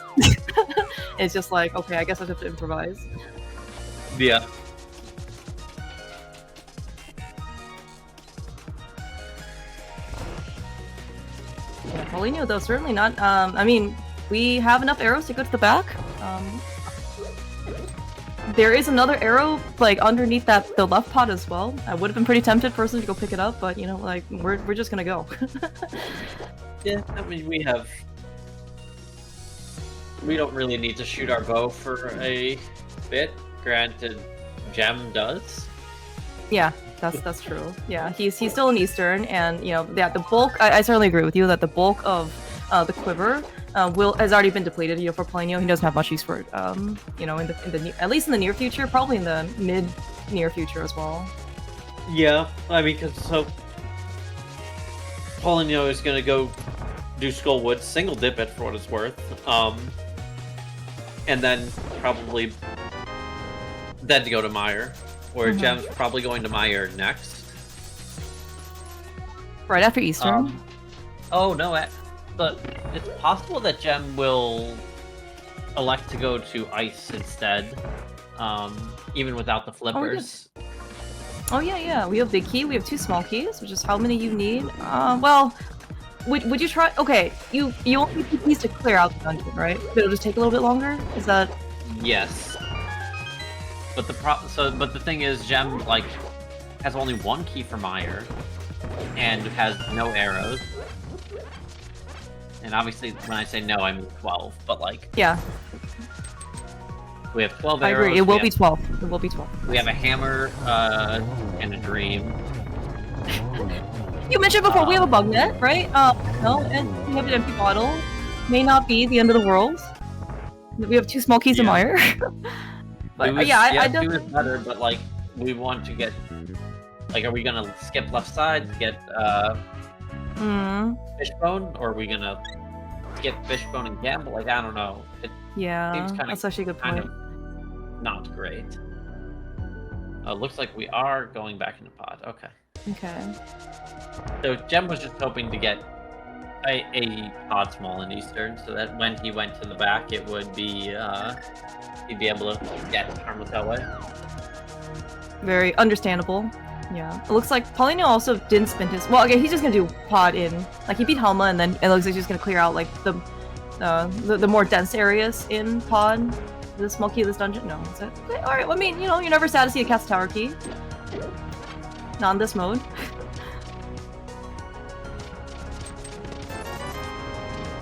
It's just like, okay, I guess I have to improvise. Yeah. Yeah, Paulinho though certainly not. I mean, we have enough arrows to go to the back. There is another arrow like underneath the left pot as well. I would have been pretty tempted personally to go pick it up, but like we're just gonna go. Yeah, I mean we don't really need to shoot our bow for a bit. Granted, Jem does. Yeah, that's true. Yeah, he's still in Eastern, and the bulk. I certainly agree with you that the bulk of the quiver has already been depleted. For Paulinho, he doesn't have much use for it. At least in the near future, probably in the mid near future as well. Yeah, I mean, so Paulinho is gonna go do Skullwood, single dip it for what it's worth. And then probably to go to Meyer, or Jem's probably going to Meyer next. Right after Eastern. Oh no, but it's possible that Jem will elect to go to Ice instead, even without the flippers. Oh yeah. We have big key. We have 2 small keys, which is how many you need. Well. Would you try? Okay, you only need 2 keys to clear out the dungeon, right? But it'll just take a little bit longer. Is that? Yes. But the thing is, Jem like has only one key for Meyer, and has no arrows. And obviously, when I say no, I mean 12. But like, Yeah, we have 12 I arrows. agree. It will be 12. It will be 12. We have a hammer and a dream. You mentioned before we have a bug net, right? No, and we have an empty bottle. May not be the end of the world. We have 2 small keys of Meyer. But I two is better, but like we want to get like, are we gonna skip left side to get Fishbone, or are we gonna skip Fishbone and gamble? Like, I don't know. It Yeah, seems that's actually a good kind point. of not great. Looks like we are going back in the pod. Okay. Okay. So Jem was just hoping to get a pod small in Eastern, so that when he went to the back, it would be he'd be able to get Harmless that way. Very understandable. Yeah. It looks like Paulinho also didn't spend his. Well, okay, he's just gonna do pod in. Like he beat Helma, and then it looks like he's just gonna clear out like the more dense areas in pod. The small key of this dungeon. No, is it? Okay, all right. Well, I mean, you know, you're never sad to see a Cat's Tower key. Not in this mode.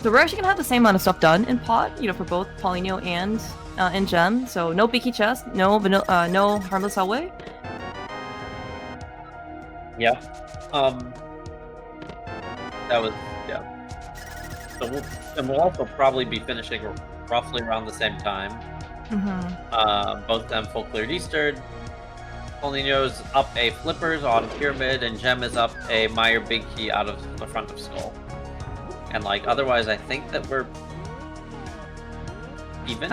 So we're actually gonna have the same amount of stuff done in pod, you know, for both Paulinho and Jem. So no beaky chest, no harmless hellway. Yeah. That was So we'll also probably be finishing roughly around the same time. Both of them full cleared Eastern. Paulinho's up a Flippers on Pyramid, and Jem is up a Meyer Big Key out of the front of Skull. And like, otherwise, I think that we're even.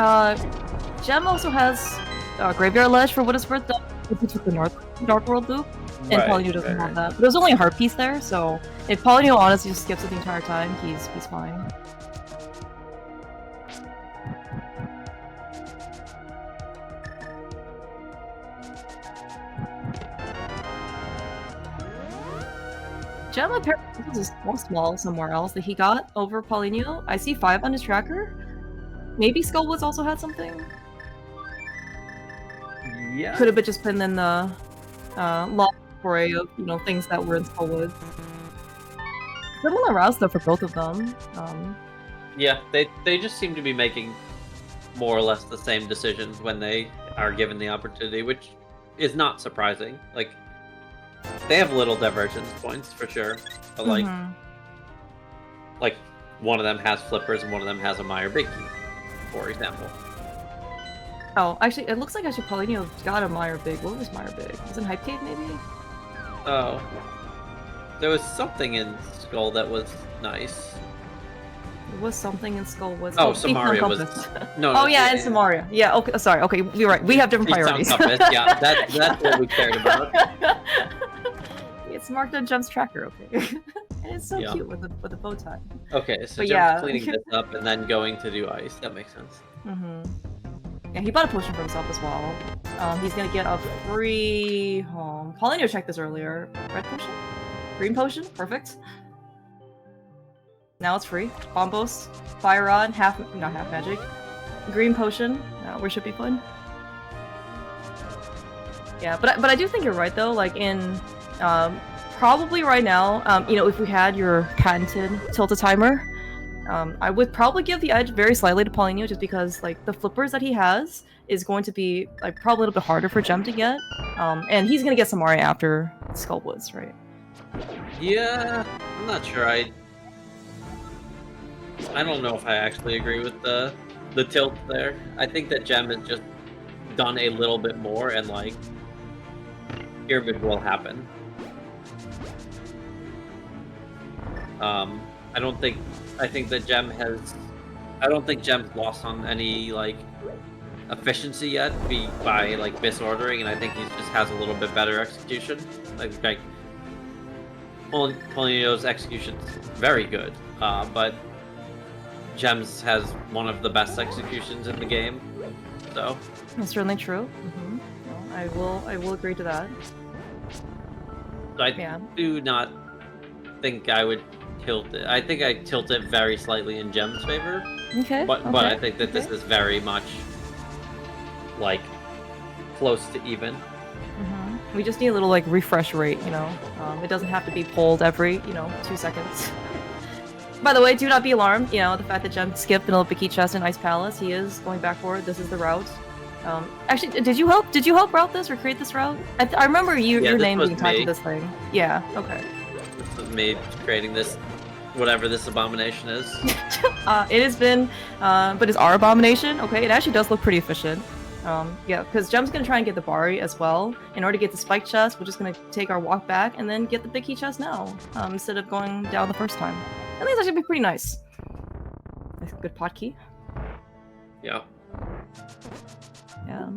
Jem also has Graveyard Ledge for what it's worth. It's with the Dark World loop, and Paulinho doesn't have that. But there's only a heart piece there, so if Paulinho honestly just skips it the entire time, he's fine. Jem apparently is small somewhere else that he got over Paulinho. I see 5 on his tracker. Maybe Skullwoods also had something. Yeah. Could have been just putting in the long array of things that were in Skullwoods. Similar routes though for both of them. Yeah, they just seem to be making more or less the same decisions when they are given the opportunity, which is not surprising. Like, they have little divergence points for sure, but like one of them has Flippers and one of them has a Meyer Big Key, for example. Oh, actually, it looks like Paulinho got a Meyer Big. What was Meyer Big? Was it in Hype Cave, maybe? Oh. There was something in Skull that was nice. There was something in Skull. Samaria was... No, oh, yeah, and Samaria. Yeah, okay, sorry. Okay, you're right. We have different priorities. Yeah, that's what we cared about. It's marked on Jem's tracker, okay. And it's so cute with the bow tie. Okay, so Jem's cleaning this up and then going to do ice. That makes sense. Yeah, he bought a potion for himself as well. He's gonna get a free home. Paulinho checked this earlier. Red potion? Green potion? Perfect. Now it's free. Bombos, Fire Rod, not half magic. Green potion, where should be put? Yeah, but I do think you're right though, like in probably right now, if we had your patented tilted timer, I would probably give the edge very slightly to Paulinho just because like the Flippers that he has is going to be like probably a little bit harder for Jem to get. And he's gonna get Samaria after Skullwoods, right? Yeah, I'm not sure. I don't know if I actually agree with the tilt there. I think that Jem has just done a little bit more, and like Pyramid will happen. I think that Jem has. I don't think Jem's lost on any like efficiency yet by like misordering, and I think he just has a little bit better execution. Like Paulinho's execution's very good, but Jem's has one of the best executions in the game. So that's certainly true. Well, I will agree to that. I do not think I would tilt it. I think I tilt it very slightly in Jem's favor. Okay. But I think that this is very much like close to even. We just need a little like refresh rate, you know. It doesn't have to be pulled every 2 seconds. By the way, do not be alarmed. You know, the fact that Jem skipped Vanilla Bikini Chest and Ice Palace, he is going back for it. This is the route. Actually, did you help route this or create this route? I remember your name being tied to this thing. Yeah. Okay. This was me creating this, whatever this abomination is. It has been, but it's our abomination. Okay, it actually does look pretty efficient. Yeah, because Jem's gonna try and get the Bari as well. In order to get the spike chest, we're just gonna take our walk back and then get the big key chest now, instead of going down the first time. I think it's actually be pretty nice. Nice, good pot key. Yeah. Yeah.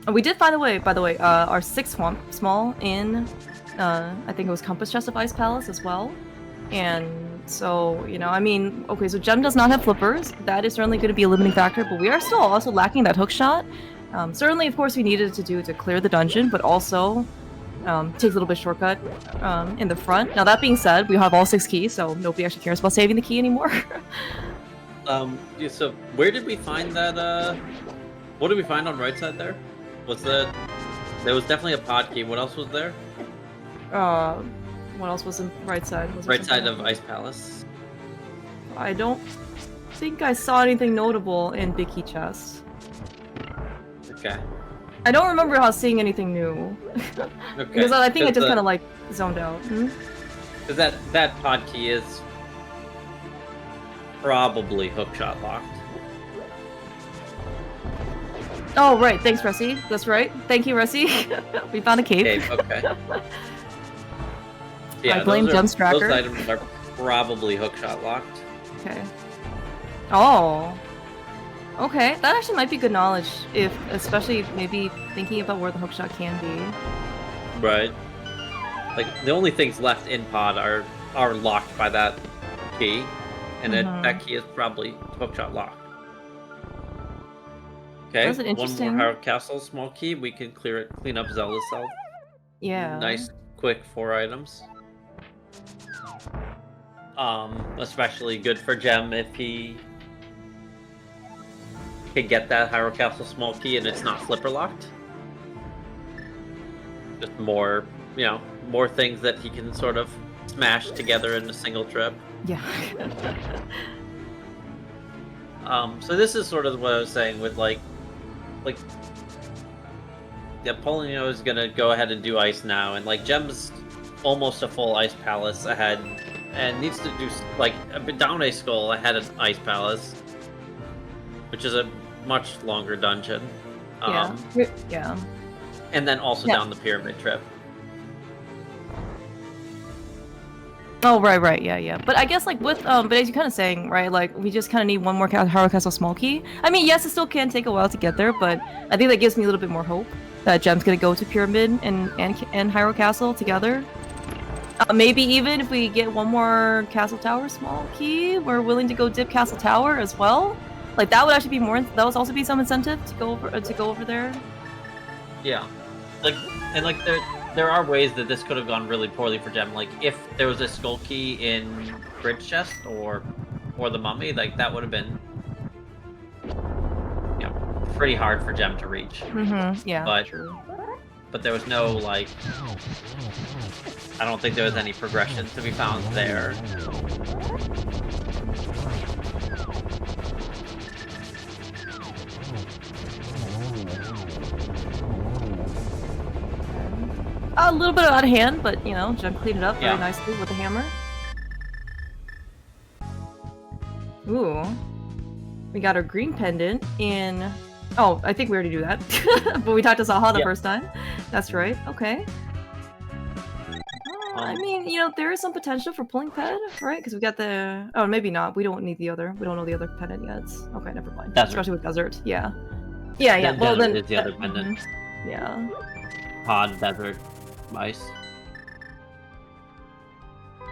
Oh, we did find a way, by the way, our 6th swamp small in, I think it was Compass Chest of Ice Palace as well. And so, you know, I mean, okay, so Jem does not have flippers. That is certainly going to be a limiting factor, but we are still also lacking that hook shot. Certainly, of course, we needed to do to clear the dungeon, but also takes a little bit shortcut in the front. Now, that being said, we have all 6 keys, so nobody actually cares about saving the key anymore. Yeah, so where did we find that, what did we find on right side there? There was definitely a pod key. What else was there? What else was in right side? Right side of Ice Palace. I don't think I saw anything notable in Big Key Chest. Okay. I don't remember seeing anything new. Okay. Because I think I just kind of like zoned out. Because that pod key is probably hookshot locked. Oh, right. Thanks, Ressi. That's right. Thank you, Ressi. We found a cave. Okay. Yeah, I blame Jem's tracker. Those items are probably hookshot locked. Okay. Oh. Okay, that actually might be good knowledge, especially maybe thinking about where the hookshot can be. Right. Like, the only things left in pod are locked by that key, and that key is probably hookshot locked. Okay, That's an interesting... one more Hyrule Castle small key. We can clean up Zelda's self. Yeah. Nice, quick 4 items. Especially good for Jem if he can get that Hyrule Castle small key and it's not flipper locked. Just more, more things that he can sort of smash together in a single trip. Yeah. So this is sort of what I was saying with yeah, Paulinho is gonna go ahead and do ice now, and Jem's almost a full Ice Palace ahead, and needs to do down a skull ahead of Ice Palace, which is a much longer dungeon. Yeah. And then also down the pyramid trip. Oh, right, yeah. But I guess with but as you're kind of saying, right, we just kind of need one more Hyrule Castle small key. I mean, yes, it still can take a while to get there, but I think that gives me a little bit more hope that Jem's gonna go to Pyramid and Hyrule Castle together. Maybe even if we get one more Castle Tower small key, we're willing to go dip Castle Tower as well. That would actually be more. That would also be some incentive to go over there. Yeah, there are ways that this could have gone really poorly for Jem. If there was a skull key in Bridge Chest or the Mummy, that would have been pretty hard for Jem to reach. Yeah. But true. But there was no I don't think there was any progression to be found there. A little bit out of hand, but Jem cleaned it up very nicely with the hammer. Ooh. We got our green pendant in... Oh, I think we already do that. But we talked to Zaha the first time. That's right. Okay. I mean, there is some potential for pulling ped, right? Because we got the... Oh, maybe not. We don't need the other. We don't know the other pendant yet. Okay, never mind. Desert. Especially with Desert. Yeah. Yeah. Well, then... is the other pendant. Yeah. Pod, Desert, Ice.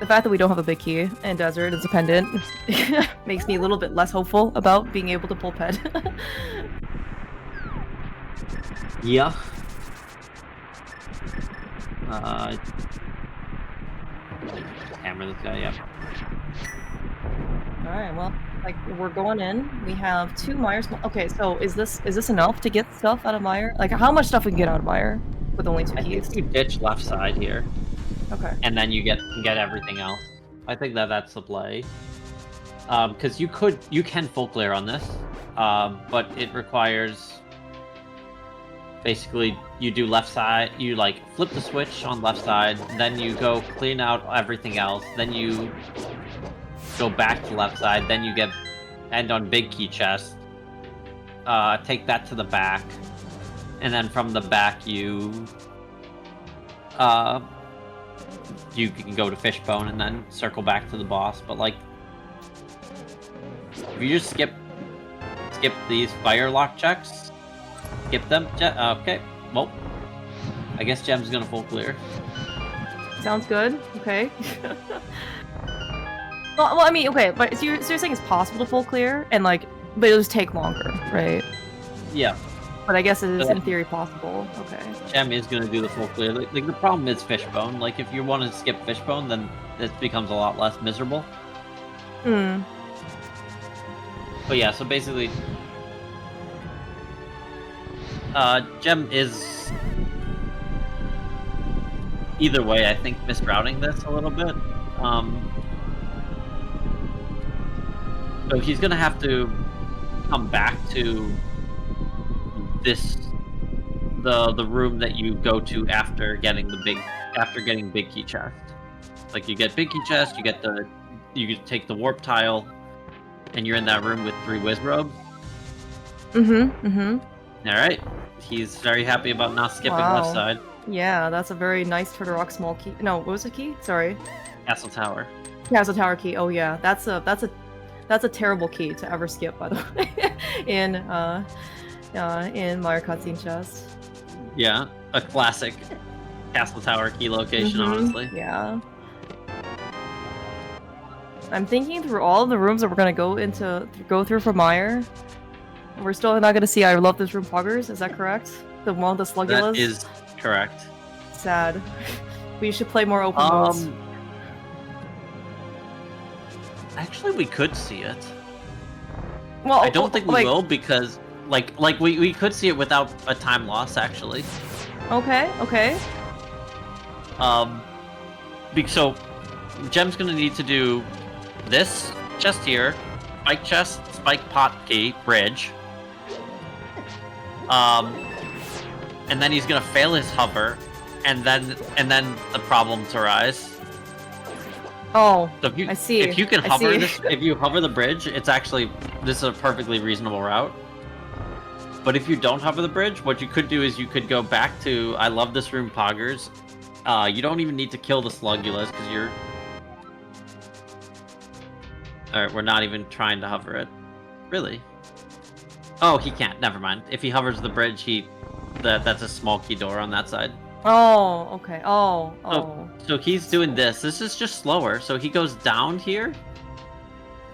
The fact that we don't have a big key and Desert is a pendant makes me a little bit less hopeful about being able to pull ped. Yeah. Hammer this guy, yeah. Alright, well, Like we're going in. We have 2 Myers. Okay, so is this enough to get stuff out of Meyer? Like how much stuff we can get out of Meyer with only 2 I keys? think you ditch left side here, Okay. and then you get everything else. I think that's the play. Because you can full clear on this, but it requires basically you do left side, you like flip the switch on left side, then you go clean out everything else, then you go back to left side, then you end on big key chest, take that to the back, and then from the back you can go to fishbone and then circle back to the boss. But like if you just skip these fire lock checks, skip them. Okay, well, I guess Jem's gonna full clear. Sounds good. Okay. well, I mean, okay, but so you're saying it's possible to full clear, and like, but it'll just take longer, right? Yeah. But I guess it is in theory possible. Okay. Jem is gonna do the full clear. Like the problem is fishbone. Like if you want to skip fishbone, then it becomes a lot less miserable. Hmm. But yeah, so basically, Jem is either way. I think misrouting this a little bit. So he's gonna have to come back to the room that you go to after getting big key chest. Like you get big key chest, you take the warp tile, and you're in that room with 3 whiz robes. All right, he's very happy about not skipping left side. Yeah, that's a very nice Turtle small key. No, what was the key? Sorry. Castle tower. Castle tower key. Oh yeah, that's a terrible key to ever skip, by the way. in Mario cutscene chest. Yeah, a classic castle tower key location, honestly. Yeah. I'm thinking through all the rooms that we're gonna go through for Meyer. We're still not gonna see I love this room poggers, is that correct? The one with the slugulus? That is correct. Sad. We should play more open worlds. Actually, we could see it. Well, I don't think we will because like we could see it without a time loss actually. Okay. So Jem's gonna need to do this chest here, spike chest, spike pot key, bridge. And then he's gonna fail his hover, and then the problems arise. Oh, So if I see. If you can hover if you hover the bridge, this is a perfectly reasonable route. But if you don't hover the bridge, what you could do is you could go back to I love this room poggers. You don't even need to kill the slugulus because you're. Alright, we're not even trying to hover it. Really? Oh, he can't. Never mind. If he hovers the bridge, that's a small key door on that side. Oh, okay. Oh. So he's doing this. This is just slower. So he goes down here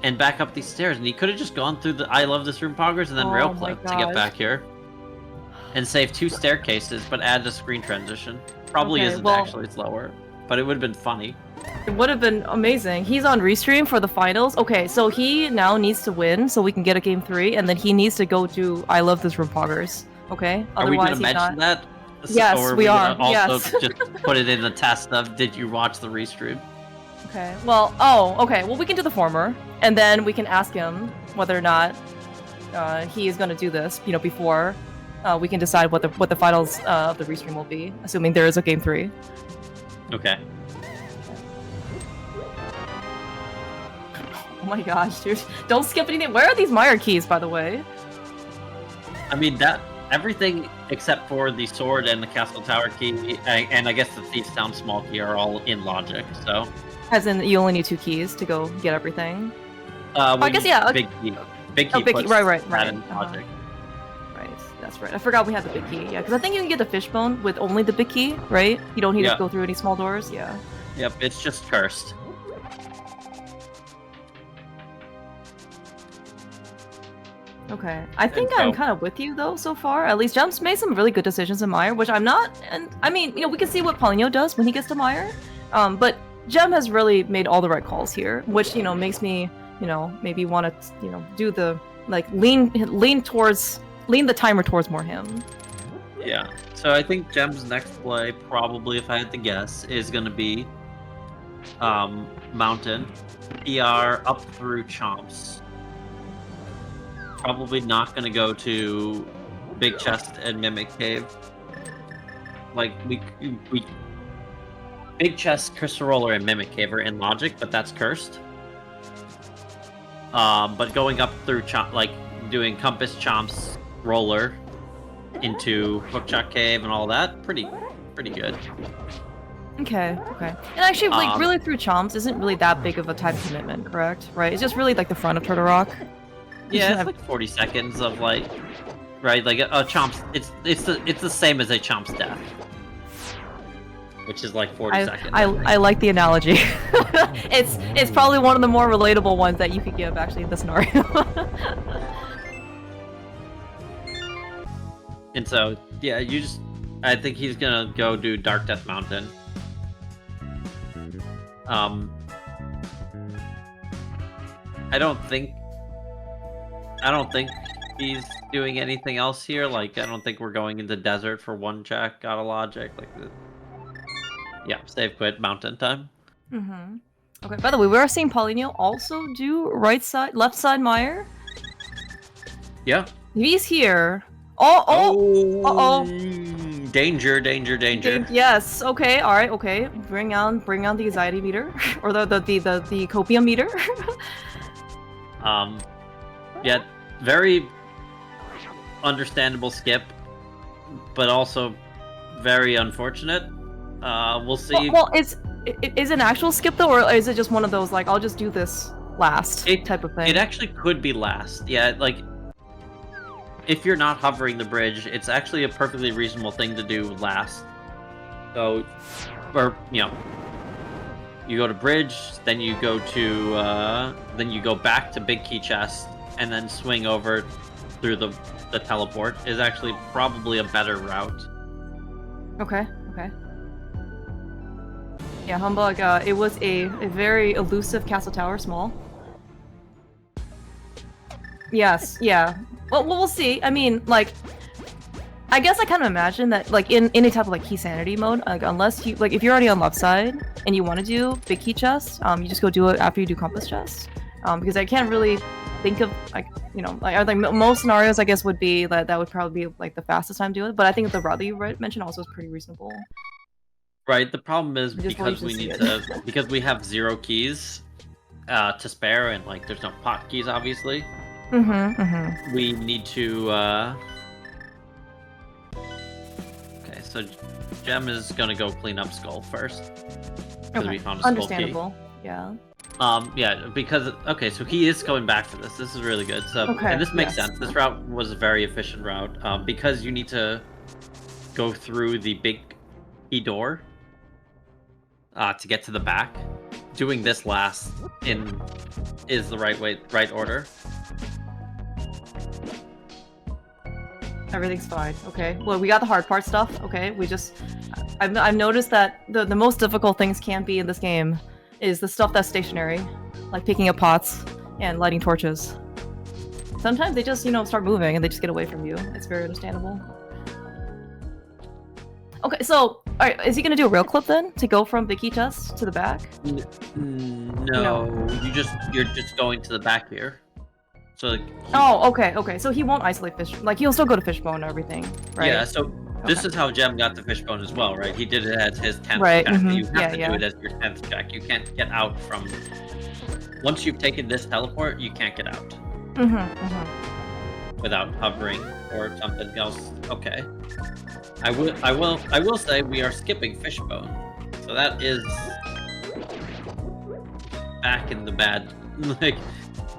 and back up these stairs, and he could have just gone through the I love this room poggers and then rail clip to get back here and save 2 staircases, but add a screen transition. Probably isn't actually slower, but it would have been funny. It would have been amazing. He's on Restream for the finals. Okay, so he now needs to win so we can get a game 3, and then he needs to go to I love this room poggers. Okay? Are we going to mention that? Yes, or we are. Also just put it in the test of did you watch the Restream? Okay. Well, okay. Well, we can do the former, and then we can ask him whether or not he is going to do this. Before we can decide what the finals of the Restream will be, assuming there is a game 3. Okay. Oh my gosh, dude! Don't skip anything. Where are these Meyer keys, by the way? I mean everything except for the sword and the castle tower key, and I guess the Thief's Town small key are all in logic. So. As in, you only need 2 keys to go get everything. I guess yeah. Big key. Big key. Right. In logic. Right. That's right. I forgot we had the big key. Yeah, because I think you can get the fishbone with only the big key, right? You don't need to go through any small doors. Yeah. Yep. It's just cursed. Okay, I think I'm kind of with you though so far. At least Jem's made some really good decisions in Meyer, which I'm not. And I mean, we can see what Paulinho does when he gets to Meyer. But Jem has really made all the right calls here, which makes me you know, maybe want to, you know, do the like lean the timer towards more him. Yeah. So I think Jem's next play, probably, if I had to guess, is going to be Mountain, PR up through Chomps. Probably not going to go to Big Chest and Mimic Cave. Like we Big Chest, Crystal Roller, and Mimic Cave are in Logic, but that's cursed. But going up through like doing Compass, Chomps, Roller into Hookshot Cave and all that, pretty good. Okay. And actually, like, really through Chomps isn't really that big of a time commitment, correct? Right? It's just really like the front of Turtle Rock. Yeah, it's like 40 seconds of like, right? Like a Chomps, it's the same as a Chomps death, which is like 40 seconds. I like the analogy. it's probably one of the more relatable ones that you could give actually in this scenario. And so, yeah, I think he's gonna go do Dark Death Mountain. I don't think he's doing anything else here. Like, I don't think we're going into Desert for one check out of Logic. Like, yeah, save quit Mountain time. Mm-hmm. Okay. By the way, we are seeing Paulinho also do left side Mire. Yeah. He's here. Oh! Danger. Yes. Okay. All right. Okay. Bring on the anxiety meter, or the copium meter. Yeah. Very understandable skip, but also very unfortunate. We'll see. Well, is an actual skip though, or is it just one of those like I'll just do this last type of thing? It actually could be last. Yeah, like if you're not hovering the bridge, it's actually a perfectly reasonable thing to do last. So, or you know, you go to bridge, then you go back to Big Key Chest, and then swing over through the teleport is actually probably a better route. Okay. Yeah, Humbug, it was a very elusive castle tower, small. Yes, yeah. Well, we'll see. I mean, like, I guess I kind of imagine that, like, in any type of, like, key sanity mode, like, unless you, like, if you're already on left side, and you want to do big key chest, you just go do it after you do compass chest. Because I can't really think of, like, you know, like, I think most scenarios, I guess, would be that would probably be, like, the fastest time to do it, but I think the route that you mentioned also is pretty reasonable. Right, the problem is because because we have 0 keys to spare, and like there's no pot keys, obviously. We need to. Okay, so Jem is gonna go clean up Skull first because we found a Skull Understandable. Key. Yeah. Yeah, because so he is going back for this. This is really good. So and this makes sense. This route was a very efficient route because you need to go through the big key door. To get to the back, doing this last is the right order. Everything's fine. Okay. Well, we got the hard part stuff. Okay. I've noticed that the most difficult things can be in this game is the stuff that's stationary, like picking up pots and lighting torches. Sometimes they just, you know, start moving and they just get away from you. It's very understandable. Okay, so alright, is he gonna do a real clip then to go from Big Key Chest to the back? No. You're just going to the back here. So. Like, okay. So he won't isolate fish. Like he'll still go to Fishbone and everything, right? Yeah. So this is how Jem got the Fishbone as well, right? He did it as his 10th right, check. You have to do it as your 10th check. You can't get out from. Once you've taken this teleport, you can't get out. Without hovering or something else. Okay. I will say we are skipping Fishbone, so that is back in the bad. Like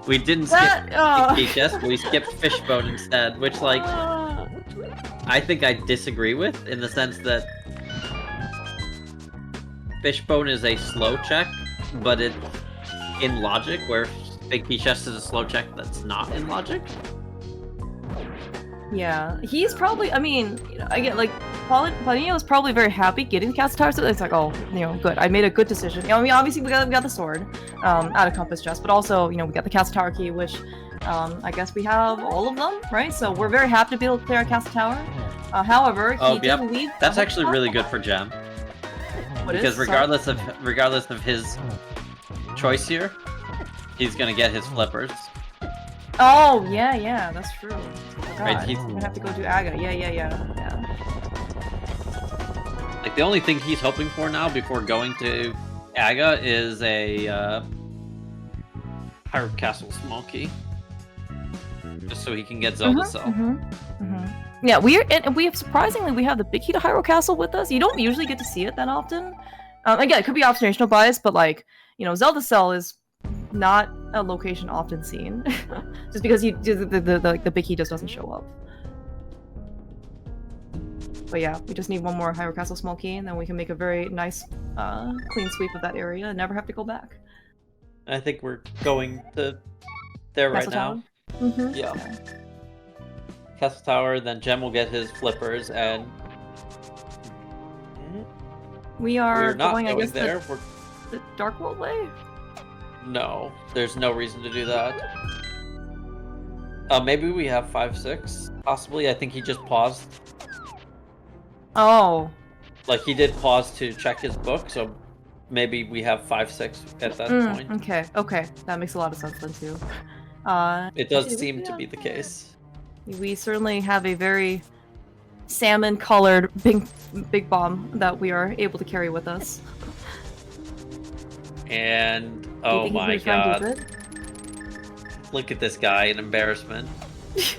we didn't skip KHS, we skipped Fishbone instead, which like I think I disagree with in the sense that Fishbone is a slow check, but it's in Logic, where Big Key Chest is a slow check that's not in Logic. Yeah, he's probably. I mean, I get like Paulinho is probably very happy getting the castle tower. So it's like, oh, you know, good. I made a good decision. You know, I mean, obviously we got the sword, out of compass chest, but also, you know, we got the castle tower key, which I guess we have all of them, right? So we're very happy to be able to clear our castle tower. However, he did leave. That's actually really good for Jem. Because regardless of his choice here, he's gonna get his flippers. Oh yeah, that's true. Oh, Right, he's gonna have to go do Aga. Yeah. Like the only thing he's hoping for now before going to Aga is a Pirate Castle small key, just so he can get Zelda Cell. Yeah, we have surprisingly we have the big key to Hyrule Castle with us. You don't usually get to see it that often. Again, it could be observational bias, but like, you know, Zelda Cell is not a location often seen, just because the big key just doesn't show up. But yeah, we just need one more Hyrule Castle small key, and then we can make a very nice, clean sweep of that area and never have to go back. I think we're going to there right now. Yeah. Castle Tower, then Jem will get his flippers, and we're not going, I guess, there. The Dark World way? No, there's no reason to do that. Maybe we have 5-6, possibly. I think he just paused. Oh. Like, he did pause to check his book, so maybe we have 5-6 at that point. Okay. That makes a lot of sense then, too. It does seem to be the case. We certainly have a very salmon-colored big bomb that we are able to carry with us. And oh my god, look at this guy, an embarrassment.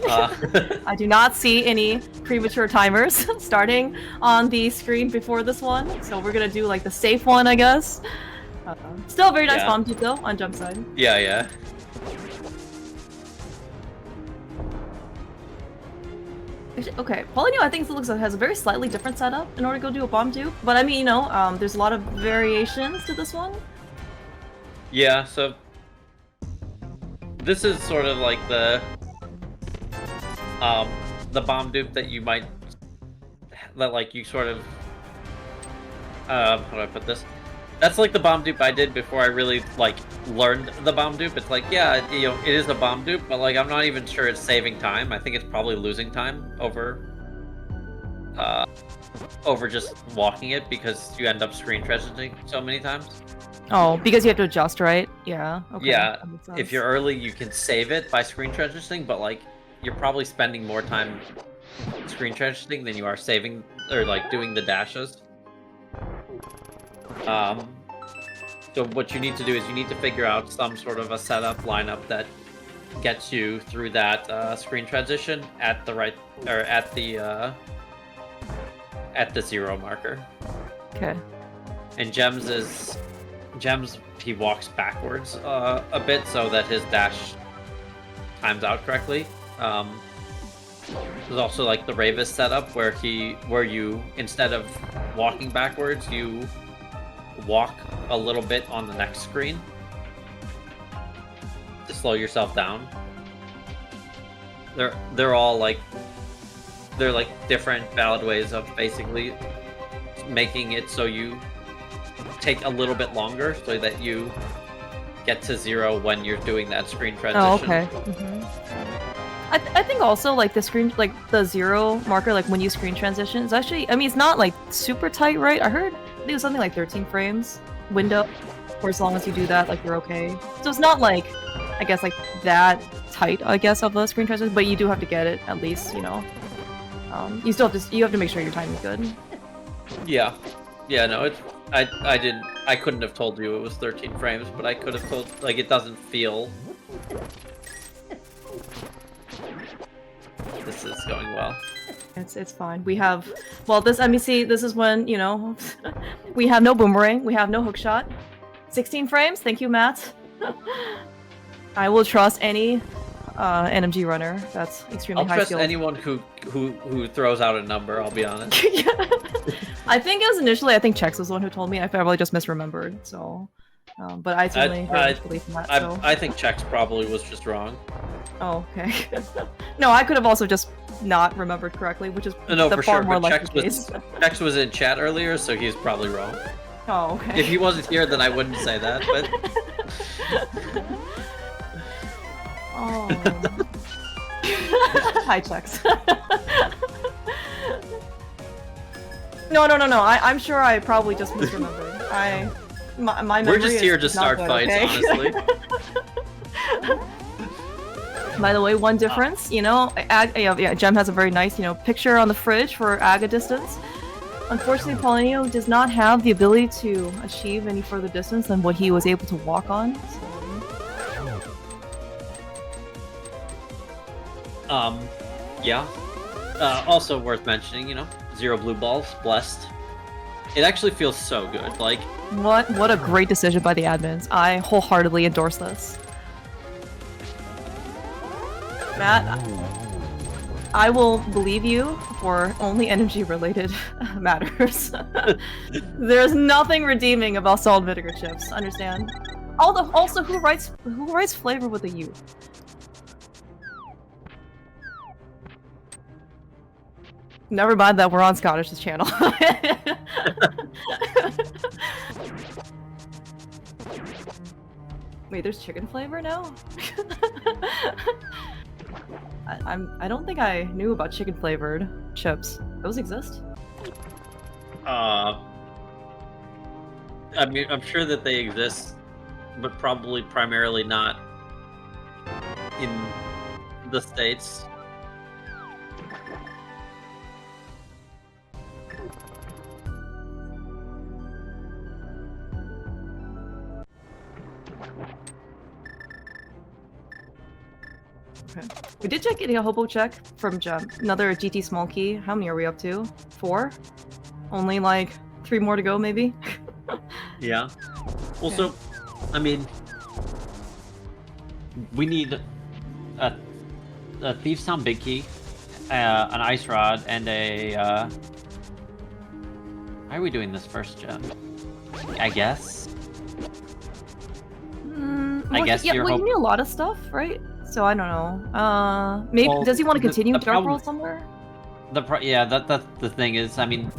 I do not see any premature timers starting on the screen before this one, so we're gonna do like the safe one, I guess. Still a very nice bomb too, though, on jump side. Yeah. Okay, Paulinho, I think has a very slightly different setup in order to go do a bomb dupe, but I mean, you know, there's a lot of variations to this one. Yeah, so this is sort of like the bomb dupe that you might, that like you sort of, how do I put this? That's like the bomb dupe I did before I really like learned the bomb dupe. It's like, yeah, you know, it is a bomb dupe, but like I'm not even sure it's saving time. I think it's probably losing time over just walking it, because you end up screen transiting so many times. Oh, because you have to adjust, right? Yeah. Okay. Yeah. If you're early, you can save it by screen transitioning, but like you're probably spending more time screen transitioning than you are saving or like doing the dashes. So what you need to do is you need to figure out some sort of a setup lineup that gets you through that screen transition at the right, or at the 0 marker. Okay. And Jem's he walks backwards a bit so that his dash times out correctly. There's also like the Ravis setup where you instead of walking backwards, you walk a little bit on the next screen to slow yourself down. They're all like different valid ways of basically making it so you take a little bit longer so that you get to 0 when you're doing that screen transition. Oh, okay. I think also like the screen, like the 0 marker, like when you screen transition, is actually, I mean, it's not like super tight, right? I think it was something like 13 frames window, for as long as you do that, like you're okay. So it's not like, I guess, like that tight, I guess, of a screen transition, but you do have to get it at least, you know. You have to make sure your timing's good. Yeah, no, I couldn't have told you it was 13 frames, but I could have told, like, it doesn't feel. This is going well. It's fine. We have, well, this, I mean, see, this is when, you know, we have no boomerang, we have no hookshot. 16 frames, thank you, Matt. I will trust any NMG runner. That's extremely high skill. I'll trust anyone who throws out a number, I'll be honest. Yeah. I think it was initially, I think Chex was the one who told me. I probably just misremembered, so. But I certainly believe in that, so. I think Chex probably was just wrong. Oh, okay. No, I could have also just not remembered correctly, which is for far sure, more but likely case. Chex was in chat earlier, so he's probably wrong. Oh, okay. If he wasn't here, then I wouldn't say that, but... High checks. No. I'm sure I probably just misremembered. My memory We're just here to is not start good, fights, okay? honestly. By the way, one difference, you know, Jem has a very nice, you know, picture on the fridge for Aga distance. Unfortunately, Paulinho does not have the ability to achieve any further distance than what he was able to walk on. So. Yeah. Also worth mentioning, you know, 0 blue balls, blessed. It actually feels so good. Like, What a great decision by the admins. I wholeheartedly endorse this. Matt, I will believe you for only energy-related matters. There's nothing redeeming about salt vinegar chips. Understand? Also, who writes flavor with a U? Never mind that we're on Scottish's channel. Wait, there's chicken flavor now? I don't think I knew about chicken flavored chips. Those exist? I mean, I'm sure that they exist, but probably primarily not in the States. Okay. We did check a hobo check from Jem. Another GT small key. How many are we up to? 4? Only like 3 more to go, maybe? Yeah. Also, I mean, we need a Thief's Town Big Key, an Ice Rod, and a. Why are we doing this first, Jem? I guess. Well, guess yeah, you're well, you knew a lot of stuff, right? So I don't know. Maybe Well, does he want to the continue Dark problem- World somewhere? Yeah, that's the thing is, I mean,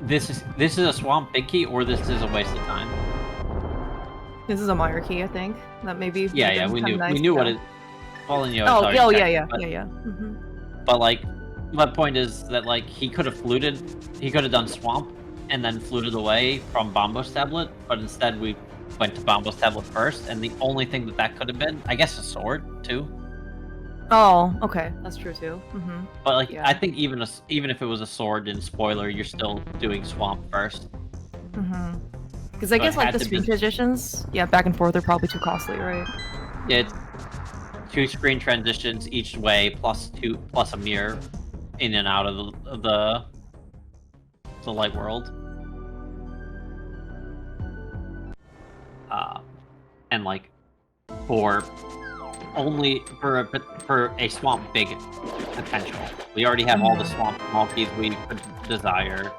this is a swamp big key, or this is a waste of time. This is a Meyer key, I think. That maybe. Yeah, we knew what it. Paulinho. Oh, yeah. Mm-hmm. But like, my point is that like he could have fluted, he could have done swamp, and then fluted away from Bombo's tablet, but instead we went to Bombo's tablet first, and the only thing that could have been, I guess, a sword too. Oh, okay, that's true too. Mm-hmm. But like, Yeah. I think even if it was a sword in spoiler, you're still doing swamp first. Mm-hmm. Because I So guess it like had the to screen be- transitions, yeah, back and forth are probably too costly, right? Yeah, it's 2 screen transitions each way, plus a mirror in and out of the light world. And like for a swamp big potential, we already have all the swamp small keys we could desire.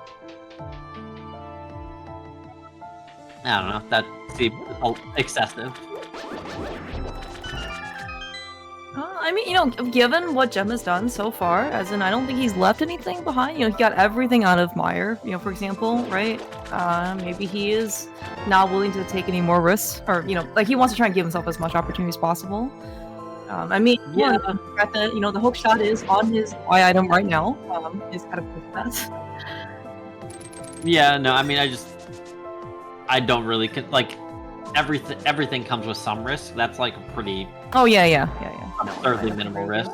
I don't know. That seemed excessive. I mean, you know, given what Jem has done so far, as in, I don't think he's left anything behind. You know, he got everything out of Meyer, you know, for example, right? Maybe he is not willing to take any more risks, or, you know, like, he wants to try and give himself as much opportunity as possible. I mean, Yeah. the fact that, you know, the hook shot is on his Y item right now, is kind of proof of that. Yeah, no, I mean, I don't really, like, everything comes with some risk. That's, like, a pretty Oh, yeah. absurdly minimal risk.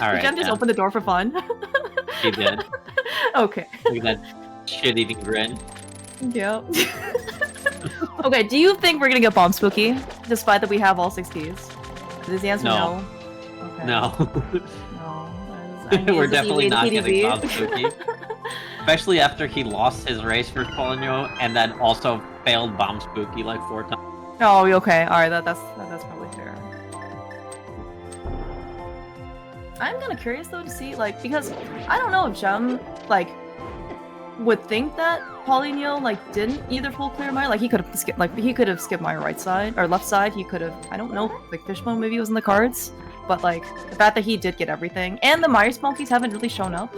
Alright, Jem just yeah. opened the door for fun. He did. Okay. Look at that shit-eating grin. Yeah. Okay, do you think we're gonna get Bomb Spooky, despite that we have all 6 keys? Is the answer No. Okay. No. No. I mean, We're is this definitely EA not KDB? getting Bob Spooky. Especially after he lost his race for Paulinho and then also failed Bomb Spooky like 4 times. Oh, okay. Alright, that's probably fair. I'm kind of curious though to see, like, because I don't know if Jem, like, would think that Paulinho, like, didn't either full clear Meyer. Like, he could have skipped Meyer right side or left side. He could have, I don't know, like, Fishbone maybe was in the cards, but like the fact that he did get everything and the Meyer Smokies haven't really shown up.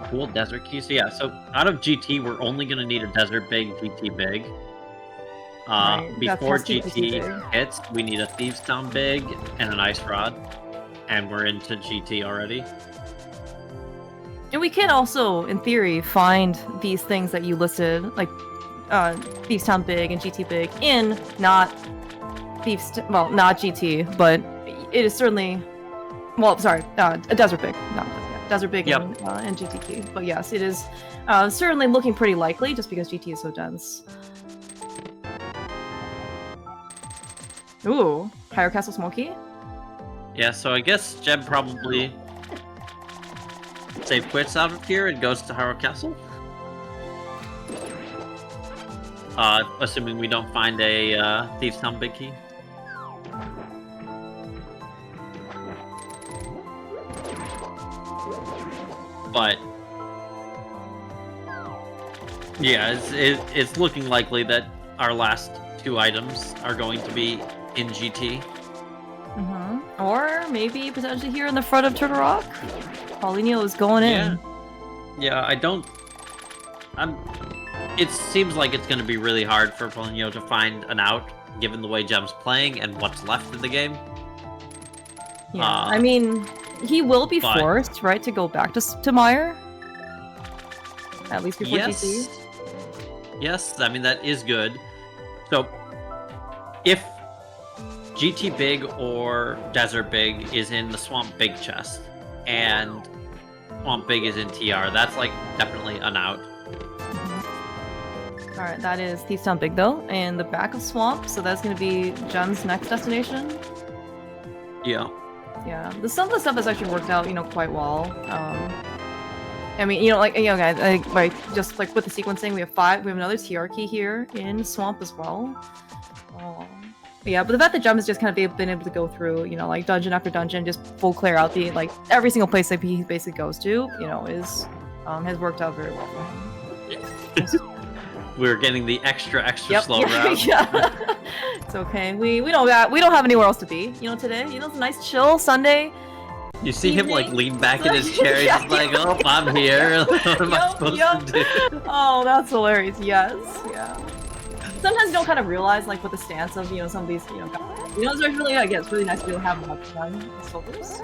Cool desert key. So yeah, so out of GT, we're only gonna need a desert big, GT big. Right, that Before has to be GT big. hits, we need a Thieves Town big and an Ice Rod, and we're into GT already. And we can also, in theory, find these things that you listed, like Thieves Town Big and GT Big, in not not GT, but it is certainly, well, sorry, a Desert Big, not Desert Big Yep. and GTT. But yes, it is certainly looking pretty likely, just because GT is so dense. Ooh, Higher Castle Smoky? Yeah, so I guess Jem probably save quits out of here and goes to Harrow Castle. Assuming we don't find a Thieves Town big key. But yeah, it's looking likely that our last two items are going to be in GT. Or maybe potentially here in the front of Turtle Rock. Paulinho is going in. Yeah, it seems like it's going to be really hard for Paulinho to find an out, given the way Jem's playing and what's left in the game. Yeah, I mean, he will be forced, right, to go back to Meyer? At least before GT? Yes, I mean, that is good. So, if GT Big or Desert Big is in the Swamp Big chest, and Swamp Big is in TR, that's, like, definitely an out. Alright, that is Thieves Town Big, though, and the back of Swamp, so that's going to be Jem's next destination. Yeah. Yeah, some of the stuff has actually worked out, quite well. I mean, guys, like just like with the sequencing, we have another TR key here in Swamp as well. Yeah, but the fact that Jem has just kind of been able to go through, like dungeon after dungeon, just full clear out every single place that he basically goes to, has worked out very well for him. We're getting the extra slow route. Yeah. It's okay. We don't have anywhere else to be, today. It's a nice chill Sunday. You see him like lean back in his chair, he's like, "Oh, I'm here. What am I supposed to do?" Oh, that's hilarious. Yes. Yeah. Sometimes you don't kind of realize with the stance of some of these guys. It's really it's really nice to really have enough time as focus.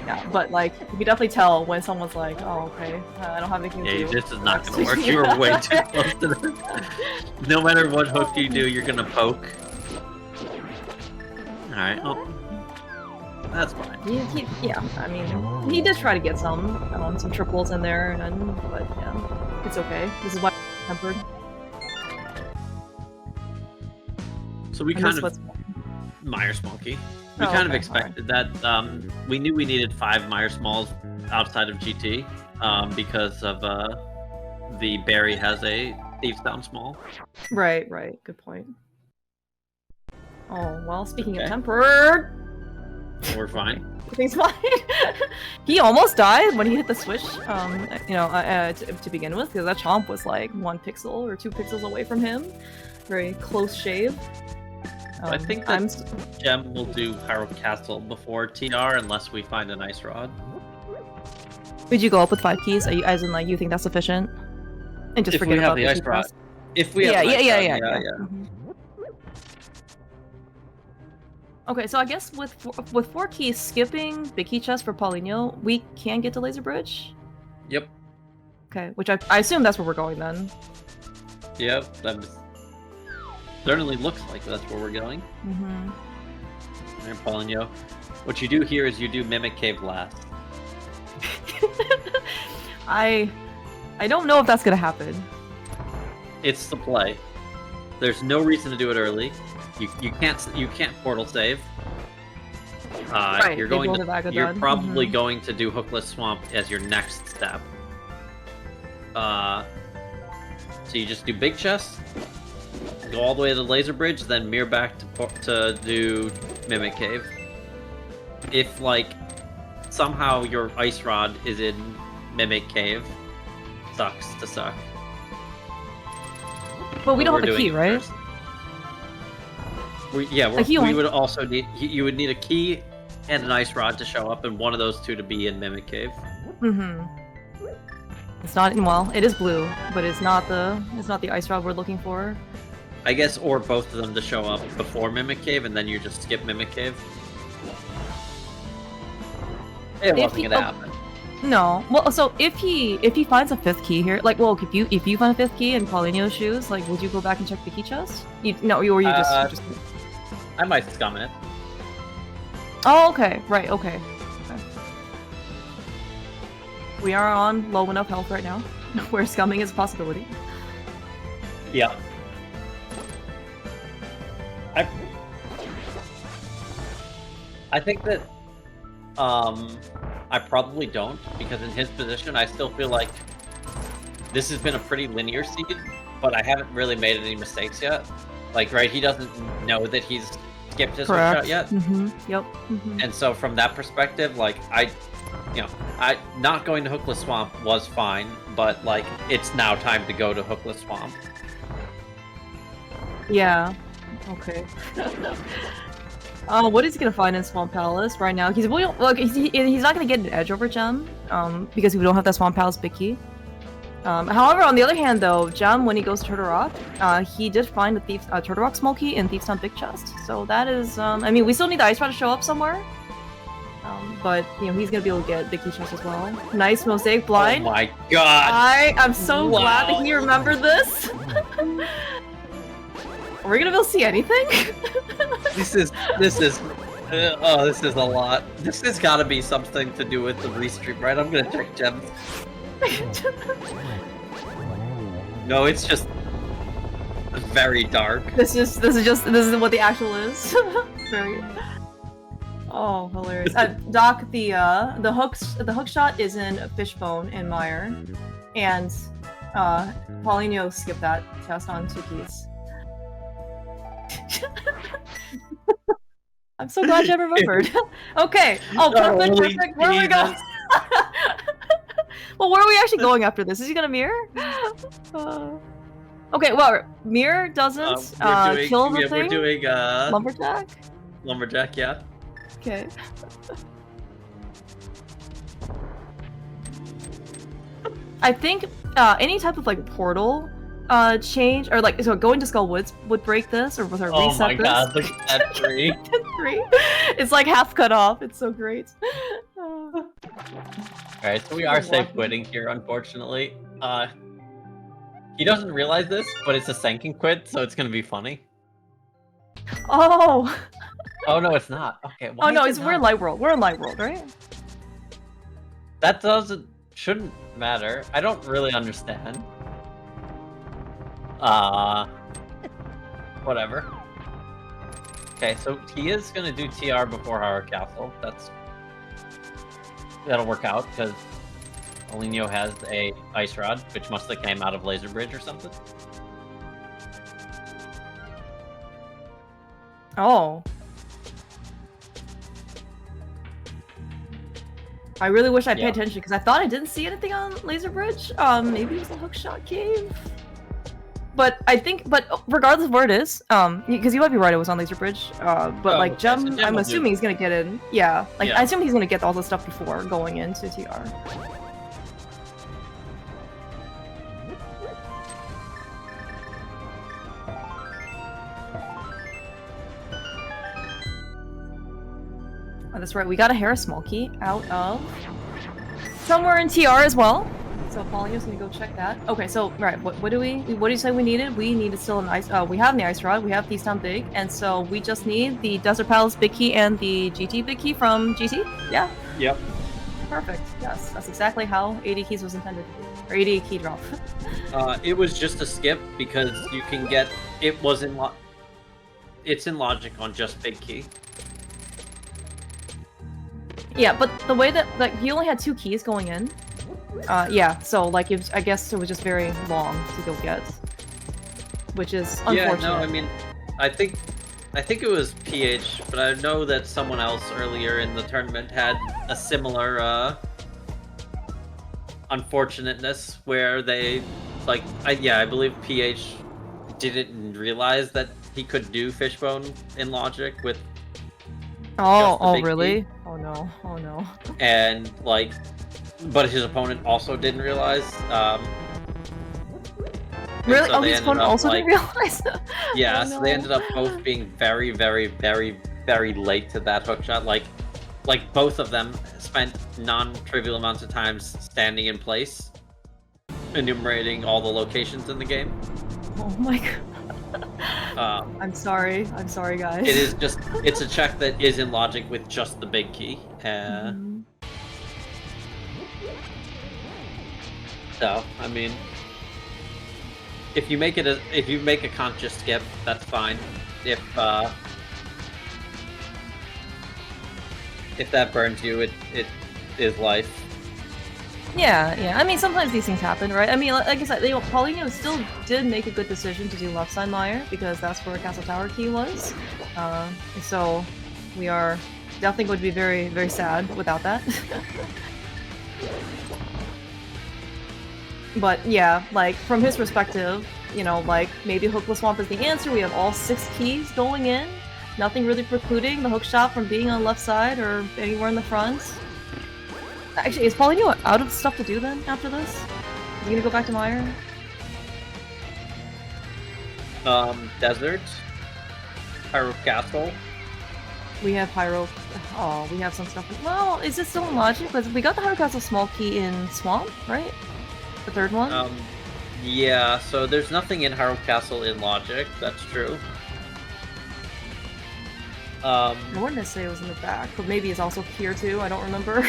Yeah, but you can definitely tell when someone's like, "Oh, okay, I don't have anything to do." Yeah, this is not gonna work. You're way too close to this. No matter what hook you do, you're gonna poke. All right. Oh, that's fine. Yeah. I mean, he did try to get some triples in there, but yeah, it's okay. This is why I'm tempered. So we kind of Meyer Smoky. We kind of expected that. We knew we needed 5 Meyer Smalls outside of GT because of the Barry has a Thieves Town Small. Right. Good point. Oh, well, speaking of tempered... We're fine. Everything's fine. He almost died when he hit the switch, to begin with, because that chomp was like 1 pixel or 2 pixels away from him. Very close shave. I think that Jem will do Harrow Castle before TR unless we find an Ice Rod. Would you go up with 5 keys? As in, you think that's sufficient? And just forget about the Ice Rod. If we have yeah. Okay, so I guess with 4 keys, skipping Big Key Chest for Paulinho, we can get to Laser Bridge? Yep. Okay, which I assume that's where we're going then. Yep, that certainly looks like that's where we're going. There, Paulinho. What you do here is you do Mimic Cave last. I don't know if that's gonna happen. It's the play. There's no reason to do it early. You can't portal save. Right, you're probably going to do Hookless Swamp as your next step. So you just do Big Chest, go all the way to the Laser Bridge, then mirror back to do Mimic Cave. If somehow your Ice Rod is in Mimic Cave, sucks to suck. But we don't have a key, right? We would also need. You would need a key and an Ice Rod to show up, and one of those two to be in Mimic Cave. It's not. Well, it is blue, but it's not the Ice Rod we're looking for. I guess, or both of them to show up before Mimic Cave, and then you just skip Mimic Cave. It wasn't gonna happen. No. Well, so if he finds a 5th key here, like, well, if you find a 5th key in Paulinho's shoes, like, would you go back and check the key chest? No, or you just. I might scum it. Oh, okay. Right. Okay. We are on low enough health right now, where scumming is a possibility. Yeah. I think that I probably don't, because in his position I still feel like this has been a pretty linear seed, but I haven't really made any mistakes yet. Like, right, he doesn't know that he's skipped his hook shot yet. Yep. And so from that perspective, like, I not going to Hookless Swamp was fine, but like, it's now time to go to Hookless Swamp. Yeah. Okay. What is he gonna find in Swamp Palace right now? He's not gonna get an edge over Jem, because we don't have that Swamp Palace big key. However, on the other hand, though, Jem, when he goes to Turtle Rock, he did find the Turtle Rock small key in Thief's Town big chest. So that is, I mean, we still need the Ice Rod to show up somewhere. But you know, he's gonna be able to get big key chest as well. Nice mosaic blind. Oh my god! I'm so glad that he remembered this. Are we gonna be able to see anything? This is a lot. This has got to be something to do with the restream, right? I'm gonna check gems. No, it's just very dark. This is what the actual is. Very. Oh, hilarious. Doc, the hook shot is in Fishbone and Mire, and Paulinho skipped that test on 2 keys. I'm so glad you remembered. Okay. Oh, perfect. Where are we going? Well, where are we actually going after this? Is he gonna mirror? Okay. Well, mirror doesn't kill the thing. We're doing lumberjack. Lumberjack, yeah. Okay. I think any type of like portal change, or like, so going to Skull Woods would break this, or was there reset this? Oh my god, look at that tree. It's like half cut off. It's so great. Alright, so we are safe quitting here, unfortunately. He doesn't realize this, but it's a Senkin quit, so it's gonna be funny. Oh! Oh no, it's not. Okay. Oh no, we're in Light World. We're in Light World, right? That shouldn't matter. I don't really understand. Whatever. Okay, so he is gonna do TR before Howard Castle. That'll work out, because Paulinho has a Ice Rod, which must have came out of Laser Bridge or something. Oh. I really wish I paid attention, because I thought I didn't see anything on Laser Bridge. Maybe it was a Hookshot Cave. But I think, regardless of where it is, because you might be right, it was on Laser Bridge. But like okay, Jem, so Jem I'm assuming he's gonna get in. Yeah, like Yeah. I assume he's gonna get all the stuff before going into TR. Oh, that's right. We got a Harris small key out of somewhere in TR as well. So Paulinho's gonna go check that. Okay, so right, what do you say we needed? We needed still an ice. We have the Ice Rod. We have Thief's Town Big, and so we just need the Desert Palace big key and the GT big key from GT. Yeah. Yep. Perfect. Yes, that's exactly how 80 keys was intended, or 80 key drop. It was just a skip because you can get it. It's in logic on just big key. Yeah, but the way that he only had 2 keys going in. Yeah, so like I guess it was just very long to go get, which is unfortunate. Yeah, no, I mean, I think it was PH, but I know that someone else earlier in the tournament had a similar unfortunateness where they I believe PH didn't realize that he could do Fishbone in logic with. Oh, really? Key. Oh no. And but his opponent also didn't realize. Really? so Oh, they his ended opponent up, also like, didn't realize. yeah, Oh, so they no. ended up both being very, very, very, very late to that hookshot. Like both of them spent non-trivial amounts of time standing in place, enumerating all the locations in the game. Oh my god. I'm sorry, guys. It is just, it's a check that is in logic with just the big key. Mhm. So, I mean, if you make a conscious skip, that's fine. If that burns you, it is life. Yeah. I mean, sometimes these things happen, right? I mean, like I said, Paulinho still did make a good decision to do left side Mire because that's where Castle Tower key was. So we are definitely going to be very, very sad without that. But yeah, like from his perspective, you know, like maybe Hookless Swamp is the answer. We have all 6 keys going in. Nothing really precluding the hook shot from being on the left side or anywhere in the front. Actually, is Paulinho out of stuff to do then after this? You gonna go back to Mire? Desert, Pyro Castle. We have Pyro. Oh, we have some stuff. Well, is it still in Logic? Because we got the Pyro Castle small key in Swamp, right? The third one? Yeah, so there's nothing in Hyrule Castle in Logic, that's true. I wanted to say it was in the back, but maybe it's also here too, I don't remember.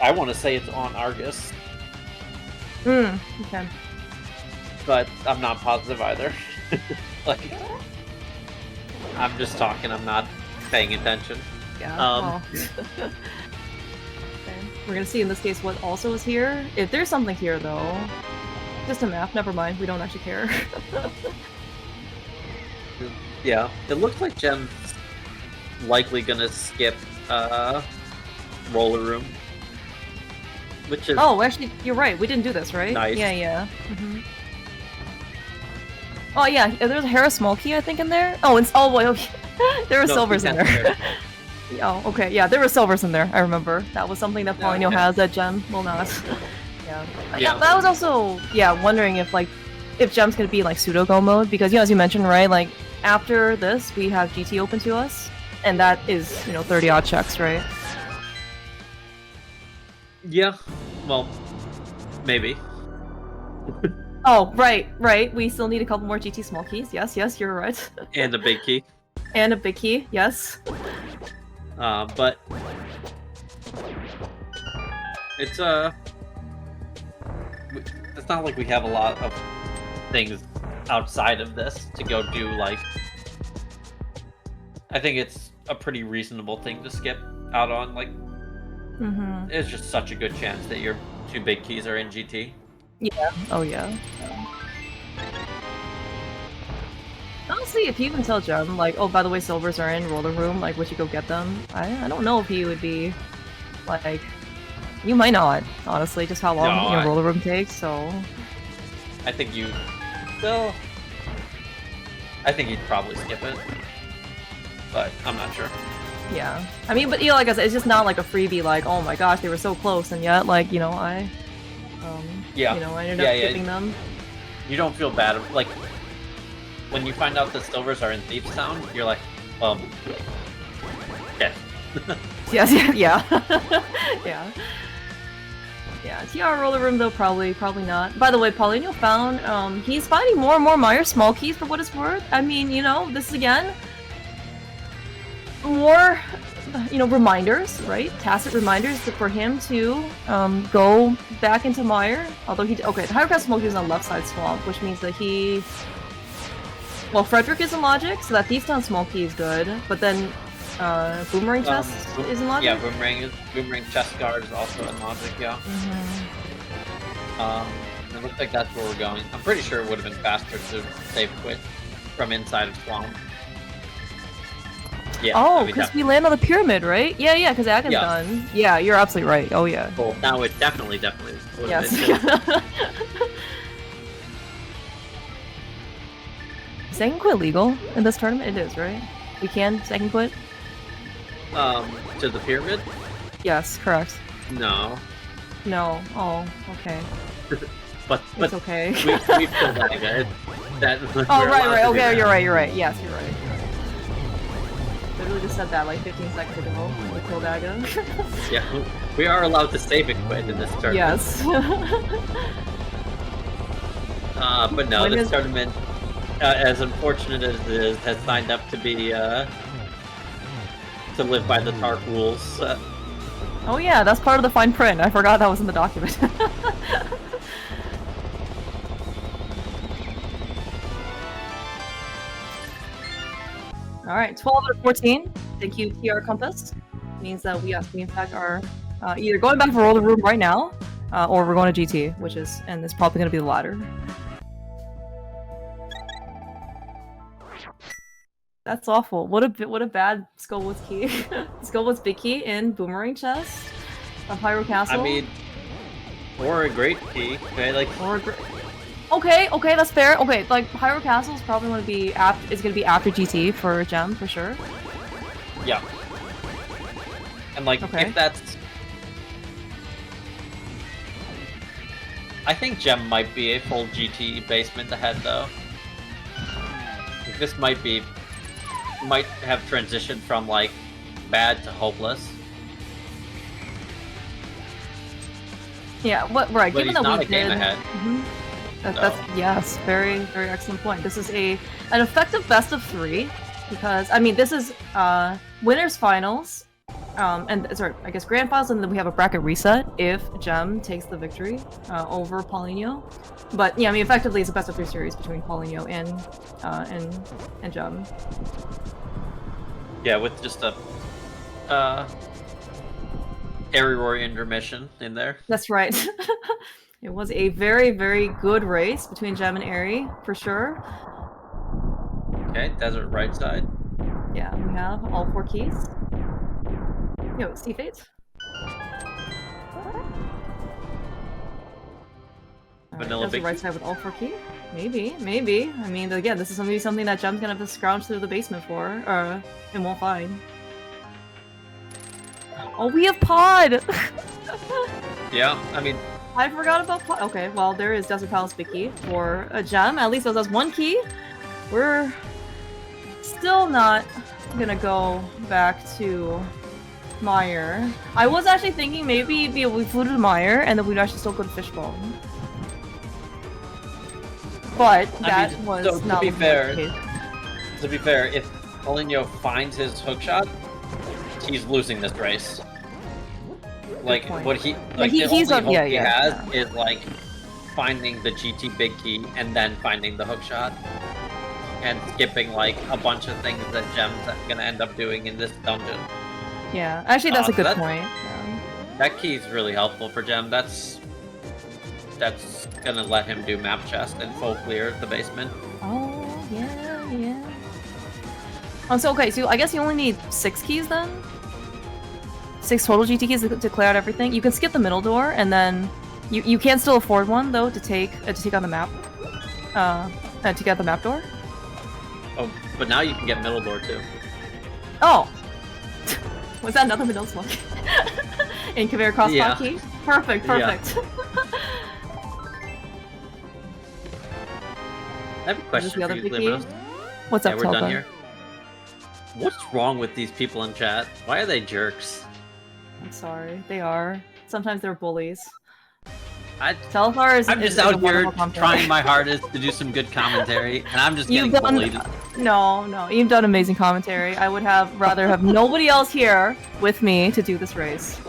I want to say it's on Argus, Okay. but I'm not positive either. Like, I'm just talking, I'm not paying attention. Yeah, well. Okay. We're gonna see in this case what also is here. If there's something here though, just a map, never mind, we don't actually care. Yeah, it looks like Jem's likely gonna skip Roller Room, which is Oh, actually, you're right, we didn't do this, right? Nice. Yeah. Oh yeah, there's a Hera small key I think in there. Oh, and boy, okay. There were No, silvers in Keydrop. there. Oh, okay, yeah, there were silvers in there. I remember that was something that Paulinho has that Gem will not. Yeah, that was also wondering if Gem's gonna be in like pseudo go mode because as you mentioned, right? Like after this, we have GT open to us, and that is 30 odd checks, right? Yeah, well, maybe. Oh, right. We still need a couple more GT small keys. Yes, you're right. And a big key. And a big key. Yes. But it's not like we have a lot of things outside of this to go do. Like, I think it's a pretty reasonable thing to skip out on. Like, it's just such a good chance that your 2 big keys are in GT. Yeah. Oh yeah. Honestly, if you even tell Gem, like, oh, by the way, silvers are in Roller Room, like, would you go get them? I don't know if he would be, like, you might not, honestly, just how long, Roller Room takes, so... I think well, I think he'd probably skip it, but I'm not sure. Yeah. I mean, but, like I said, it's just not, like, a freebie, like, oh my gosh, they were so close, and yet, like, I ended up skipping them. You don't feel bad, like, when you find out that silvers are in Thieves Town, you're like, okay. Yes, yeah. Yeah, TR Roller Room though, probably not. By the way, Paulinho found, he's finding more and more Mire small keys for what it's worth. I mean, this is again, more, reminders, right? Tacit reminders for him to, go back into Mire. Although the Hyrule small key is on left side swamp, which means that well, Frederick is in Logic, so that Thieves Town small key is good, but then Boomerang Chest is in Logic? Yeah, Boomerang Chest Guard is also in Logic, yeah. It looks like that's where we're going. I'm pretty sure it would have been faster to save quit from inside of Swamp. Yeah. Oh, because we land on the pyramid, right? Yeah, because Agon's done. Yeah, you're absolutely right. Oh, yeah. Well, now it definitely would have been. Yes. Second quit legal in this tournament? It is, right? We can second quit? To the pyramid? Yes, correct. No. No. Oh, okay. But It's okay. we feel like it. That Oh, right. Okay, you're right. Yes, you're right. Literally just said that like 15 seconds ago. We killed Aga. Yeah, we are allowed to save it quit in this tournament. Yes. But no, this tournament, as unfortunate as it is, has signed up to be to live by the Tark rules. Oh yeah, that's part of the fine print. I forgot that was in the document. Alright, 12 out of 14. Thank you, TR Compass. Means that we in fact are either going back for Roller Room right now, or we're going to GT, and it's probably going to be the latter. That's awful. What a bad Skullwood's key. Skullwood's big key in Boomerang Chest of Pyro Castle. I mean, or a great key, okay? Like, okay, that's fair. Okay, like Pyro Castle is probably going to be after GT for Jem for sure. Yeah. And like, if that's, I think Jem might be a full GT basement ahead though. Like, this might have transitioned from like bad to hopeless. Yeah, right. But Given he's that not we a game did, ahead. That's yes, very excellent point. This is an effective best of 3 because I mean this is winners finals, and sorry, I guess grand finals, and then we have a bracket reset if Jem takes the victory over Paulinho. But yeah, I mean effectively it's a best of 3 series between Paulinho and Jem. Yeah, with just a Harry Rory intermission in there. That's right. It was a very good race between Jem and Airy, for sure. Okay, desert right side. Yeah, we have all 4 keys. Yo, Steve Fate. Vanilla Desert right side with all 4 keys? Maybe. I mean, again, this is something that Jem's gonna have to scrounge through the basement for, and won't find. Oh, we have Pod! Yeah, I mean... I forgot about Pod. Okay, well, there is Desert Palace big key for a Jem. At least that's 1 key. We're still not gonna go back to Meyer. I was actually thinking maybe we flew to Meyer and then we'd actually still go to Fishbone. But that was so not to be fair, the case. To be fair, if Paulinho finds his hookshot, he's losing this race. Like what he like the only hope he has is like finding the GT big key and then finding the hookshot and skipping like a bunch of things that Jem's gonna end up doing in this dungeon. Yeah, actually that's a good point. Yeah. That key is really helpful for Jem. That's gonna let him do map chest and full clear of the basement. Oh yeah. Oh, so okay, so I guess you only need 6 keys then? 6 total GT keys to clear out everything. You can skip the middle door, and then you can still afford one though to take on the map. To get the map door. Oh, but now you can get middle door too. Oh, was that another middle smoke? In conveyor crossbar key. Perfect. Yeah. I have a question for you, Limos. What's up, we're done here. What's wrong with these people in chat? Why are they jerks? I'm sorry, they are. Sometimes they're bullies. I'm just out here trying my hardest to do some good commentary, and I'm just getting bullied. No, you've done amazing commentary. I would rather have nobody else here with me to do this race.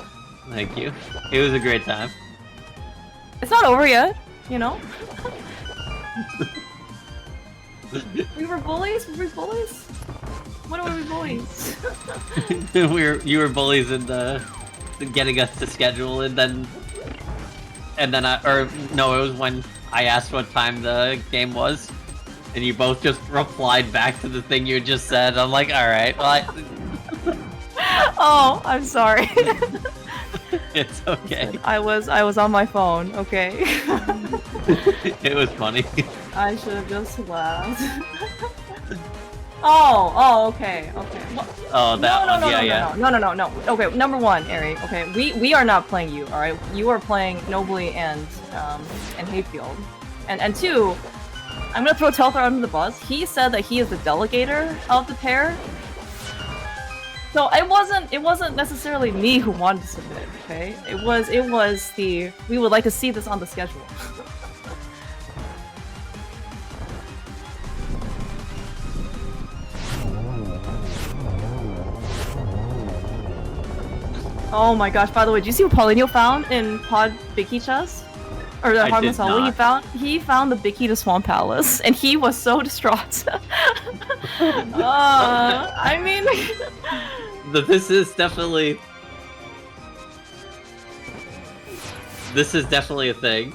Thank you. It was a great time. It's not over yet, you know? We were bullies? When were we bullies? You were bullies in getting us to schedule, and then it was when I asked what time the game was, and you both just replied back to the thing you just said. I'm like, all right, well, Oh, I'm sorry. It's okay. I was on my phone. Okay. It was funny. I should have just laughed. Oh, okay. What? Oh, that No, one. Yeah. no. Okay, number one, Ari. Okay, we are not playing you. All right, you are playing Nobly and Hayfield, and two. I'm gonna throw Telthar under the bus. He said that he is the delegator of the pair. So it wasn't necessarily me who wanted to submit, okay? It was the we would like to see this on the schedule. Oh my gosh, by the way, did you see what Paulinho found in Pod Biggie chest? Or the Harmless Hollow? He found the Biggie to Swamp Palace, and he was so distraught. I mean... This is definitely a thing.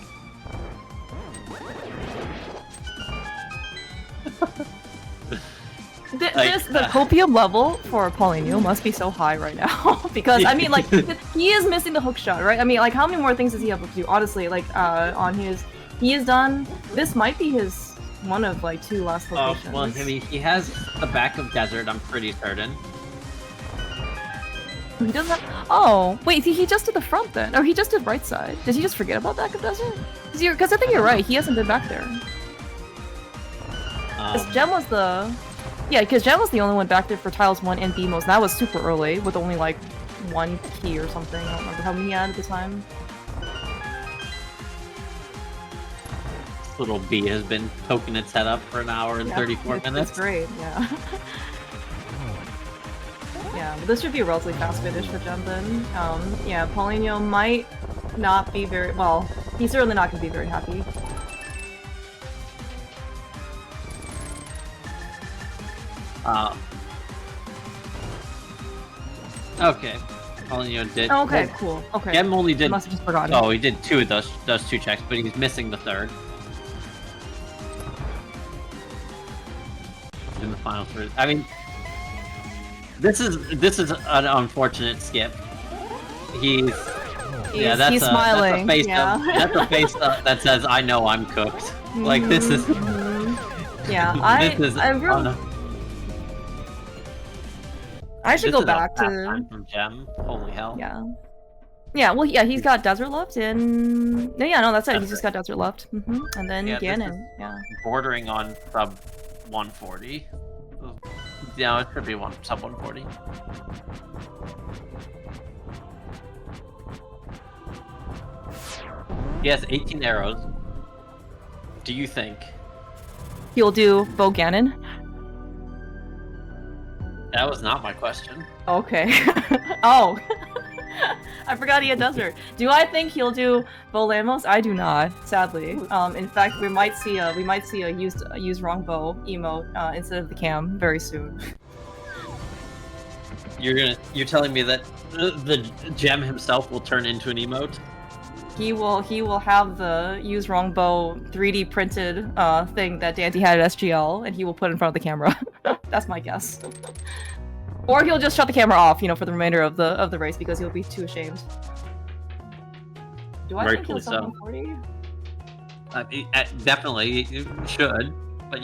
The copium level for Paulinho must be so high right now because I mean, like, he is missing the hook shot, right? I mean, like, how many more things does he have to do? Honestly, like, on his, he has done. This might be his one of like 2 last locations. Well, I mean, he has the back of desert. I'm pretty certain. He doesn't. Oh, wait, he just did the front then, or he just did right side. Did he just forget about back of desert? Because I think you're right. He hasn't been back there. Because Jem was the. Yeah, because Jem was the only one back there for tiles 1 and B most. And that was super early, with only like 1 key or something. I don't remember how many he had at the time. Little B has been poking its head up for an hour and 34 minutes. That's great, yeah. Yeah, but this should be a relatively fast finish for Jem then. Yeah, Paulinho might not be very well. He's certainly not going to be very happy. Okay. Paulinho did. Oh, okay, cool. Okay. Jem only did. Must have just forgotten. Oh, he did 2 of those 2 checks, but he's missing the 3rd. In the final 3rd. I mean, this is an unfortunate skip. He's smiling. That's a face that says, "I know I'm cooked." Like this is. Yeah, I should go back to from Jem. Holy hell. Yeah. Yeah, well, yeah, he's got desert left, and no, that's it. He's just got desert left, and then Ganon. Yeah. Bordering on sub 140. Yeah, it could be sub 140. He has 18 arrows. Do you think he'll do Bo Ganon? That was not my question. Okay. Oh. I forgot he had desert. Do I think he'll do Bo Lamos? I do not, sadly. In fact, we might see a use wrong bow emote instead of the cam very soon. You're telling me that the Jem himself will turn into an emote? He will have the use wrong bow 3D printed thing that Dante had at SGL, and he will put in front of the camera. That's my guess. Or he'll just shut the camera off, for the remainder of the race because he'll be too ashamed. Do I think he'll sub 140? Definitely, you should, but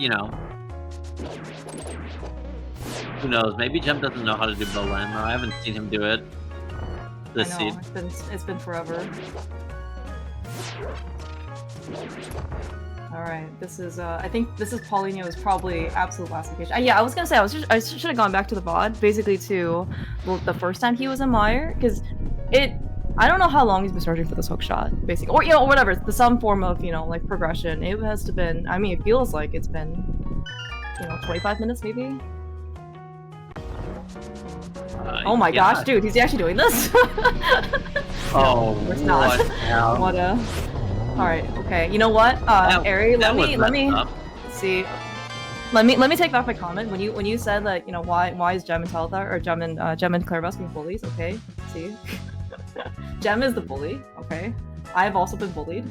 who knows? Maybe Jem doesn't know how to do bow lamo. I haven't seen him do it this seed. It's been forever. Alright, this is, I think this is Paulinho's probably absolute last location. Yeah, I was gonna say, I should have gone back to the VOD, basically to the first time he was in Mire, because I don't know how long he's been searching for this hook shot, basically. Or, whatever, some form of, like, progression. It has to been, I mean, it feels like it's been, 25 minutes, maybe? Oh my gosh, dude, he's actually doing this? Oh, no, it's not. What a... Alright, okay. You know what? Ari, let me see. Let me take back my comment. When you said that, why is Jem and Telthar or Jem and Clarabelle being bullies, okay? See? Jem is the bully, okay? I have also been bullied.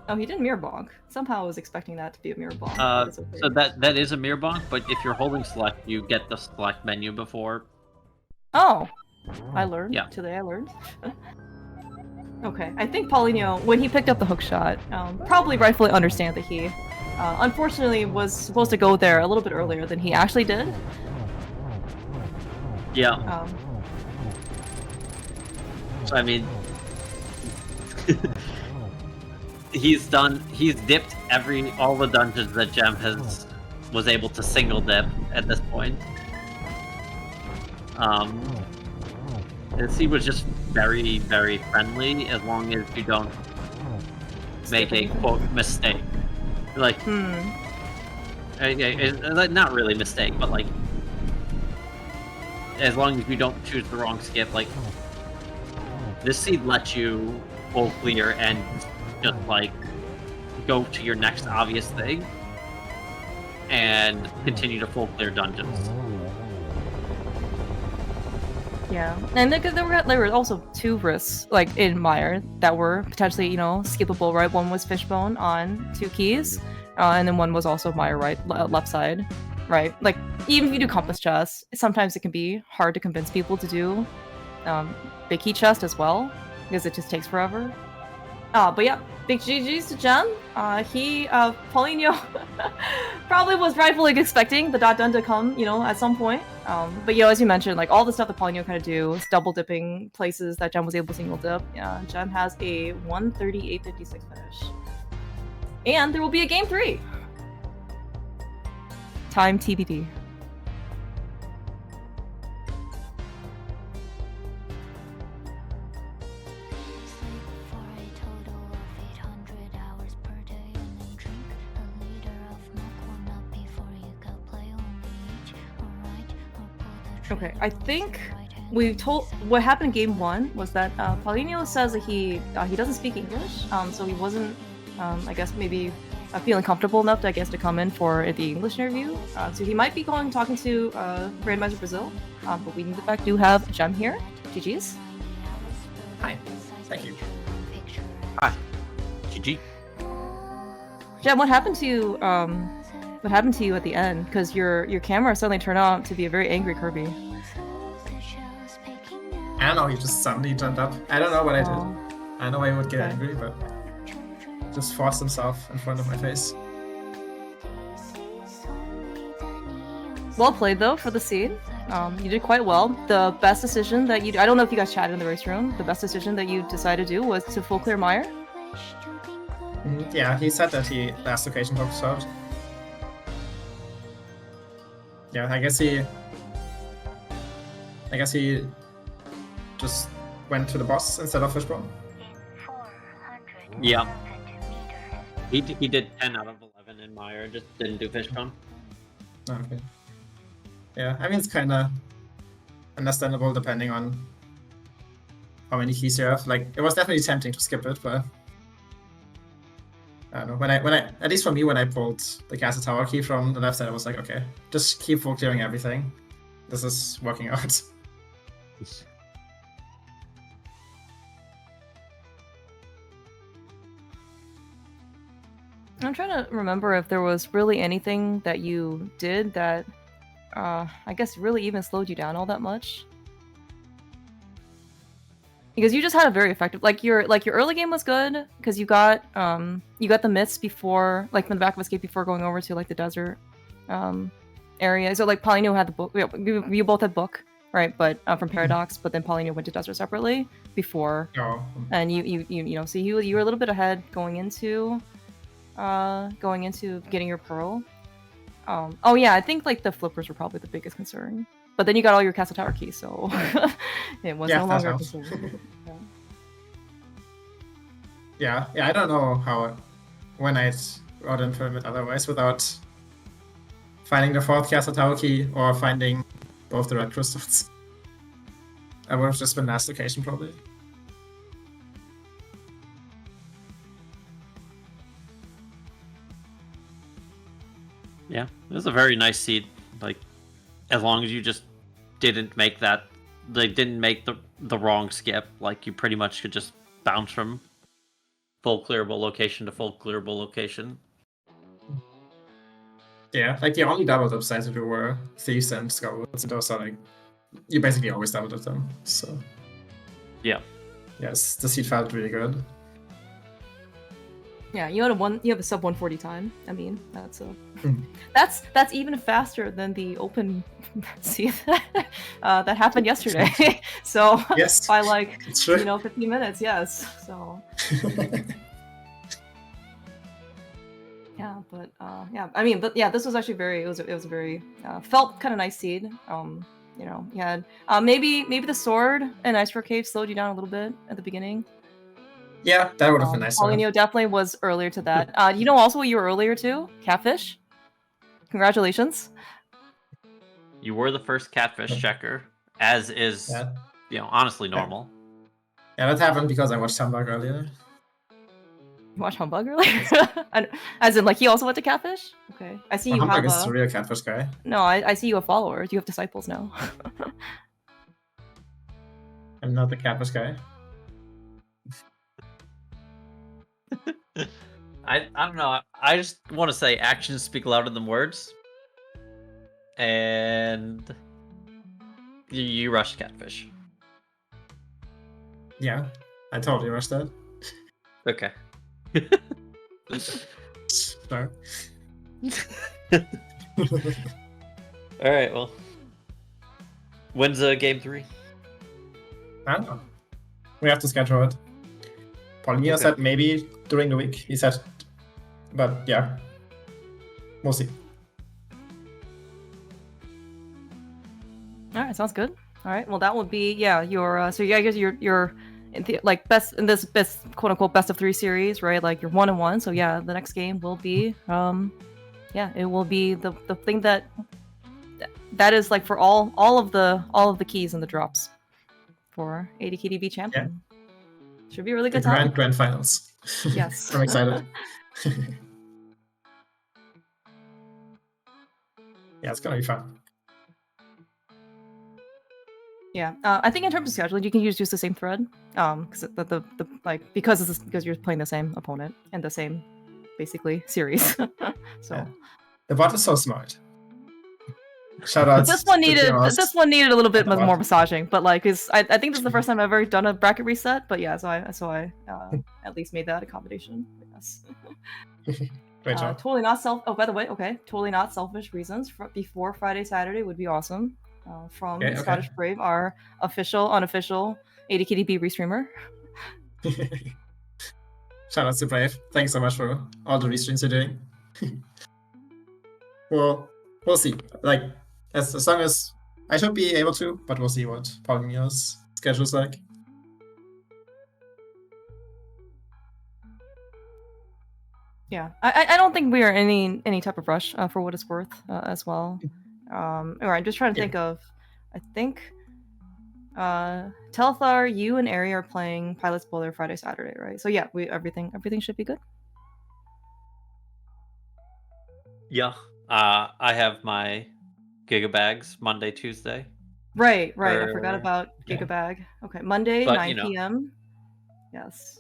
Oh, he did mirror bonk. Somehow I was expecting that to be a mirror bonk. So that is a mirror bonk, but if you're holding select, you get the select menu before Oh, I learned. Yeah. Today I learned. Okay, I think Paulinho, when he picked up the hook shot, probably rightfully understand that he, unfortunately, was supposed to go there a little bit earlier than he actually did. Yeah. So I mean, he's dipped all the dungeons that Jem was able to single dip at this point. He was just very, very friendly as long as you don't make a quote mistake. Like, not really mistake, but like, as long as you don't choose the wrong skip, like, this seed lets you full clear and just like go to your next obvious thing and continue to full clear dungeons. Yeah, and there were also 2 risks like in Mire that were potentially skippable. Right, one was Fishbone on 2 keys, and then one was also Mire left side. Right, like even if you do compass chess, sometimes it can be hard to convince people to do big key chest as well because it just takes forever. But yeah, big GG's to Jem. Paulinho probably was rightfully expecting the dot done to come, at some point. But as you mentioned, like all the stuff that Paulinho kind of do is double dipping places that Jem was able to single dip. Yeah, Jem has a 138.56 finish, and there will be a game 3. Time TBD. Okay, I think what happened in game 1 was that Paulinho says that he doesn't speak English, so he wasn't, I guess maybe feeling comfortable enough to come in for the English interview. So he might be talking to Grandmaster Brazil, but we in fact do have Jem here. GG's. Hi. Thank you. Hi. GG. Jem, what happened to you? What happened to you at the end? Because your camera suddenly turned out to be a very angry Kirby. I don't know, he just suddenly turned up. I don't know what I did. I know I would get angry, but just forced himself in front of my face. Well played though for the seed. You did quite well. The best decision that I don't know if you guys chatted in the race room, the best decision that you decided to do was to full clear Mire. Yeah, he said that he last occasion focused out. Yeah, I guess he just went to the boss instead of Fishbone. Yeah. He did 10 out of 11 in Mire, just didn't do Fishbone. Okay. Yeah, I mean it's kind of understandable depending on how many keys you have. Like it was definitely tempting to skip it, but I don't know. When I at least for me when I pulled the Castle Tower key from the left side, I was like, okay, just keep full clearing everything. This is working out. I'm trying to remember if there was really anything that you did that, I guess, really even slowed you down all that much. Because you just had a very effective, like your early game was good because you got the myths before, like from the back of escape before going over to like the desert area. So like Paulinho had the book, you both had book, right? But from Paradox, but then Paulinho went to desert separately before, and so you were a little bit ahead going into getting your pearl. Oh yeah, I think like the flippers were probably the biggest concern. But then you got all your Castle Tower keys, so it was no longer a concern. Yeah, I don't know when I'd got into it otherwise without finding the 4th Castle Tower key or finding both the red crystals. I would have just been last occasion probably. Yeah, it was a very nice seed. Like, as long as you just didn't make the wrong skip, like you pretty much could just bounce from full clearable location to full clearable location. Yeah, like the only double dips I had to do were Thieves and Skulls, and those are like you basically always doubled them. So Yeah. yes, the seed felt really good. Yeah, you have a sub 140 time. I mean, that's Mm. that's even faster than the open seed that happened yesterday. So Yes, by like it's true. 15 minutes, yes. So yeah, but yeah, I mean, but yeah, this was actually it was a very felt kind of nice seed. You had maybe the sword and Ice Rock Cave slowed you down a little bit at the beginning. Yeah, that would have been nice. Paulinho definitely was earlier to that. Also what you were earlier to? Catfish. Congratulations. You were the first catfish checker, as is, honestly normal. Yeah, that happened because I watched Humbug earlier. You watched Humbug earlier? As in, like, he also went to Catfish? Okay. I see you Humbug have is the real catfish guy. No, I see you have followers. You have disciples now. I'm not the catfish guy. I don't know. I just want to say actions speak louder than words. And you rushed catfish. Yeah, I totally rushed that. Okay. Sure. All right. Well, when's game 3? I don't know. We have to schedule it. Paulinho said maybe during the week. He said, but yeah, we'll see. All right, sounds good. All right, well that would be your so yeah, I guess you're in the, like best in this best quote unquote best of 3 series, right? Like you're 1-1. So yeah, the next game will be it will be the thing that is like for all of the keys and the drops for ADKDB champion. Yeah. Should be a really good time. Grand finals. Yes. I'm excited. Yeah, it's gonna be fun. Yeah, I think in terms of scheduling, you can use just the same thread, because you're playing the same opponent and the same, basically, series. So yeah. The bot is so smart. Shout out. This one needed a little bit more massaging, but like, I think this is the first time I've ever done a bracket reset. But yeah, so I at least made that accommodation. Yes. Great job. Totally not by the way, okay, totally not selfish reasons. Before Friday, Saturday would be awesome. From Scottish Brave, our unofficial ADKDB restreamer. Shout out to Brave. Thanks so much for all the restreams you're doing. Well, we'll see. Like, as long as I should be able to, but we'll see what Paulinho's schedule's like. Yeah, I don't think we are in any type of rush for what it's worth as well. Or I'm just trying to think of. I think Telethar, you and Ari are playing Pilot Spoiler Friday, Saturday, right? So yeah, everything should be good. Yeah. I have my Gigabags Monday, Tuesday. Right. I forgot about Gigabag. Okay, Monday, 9 p.m. Yes.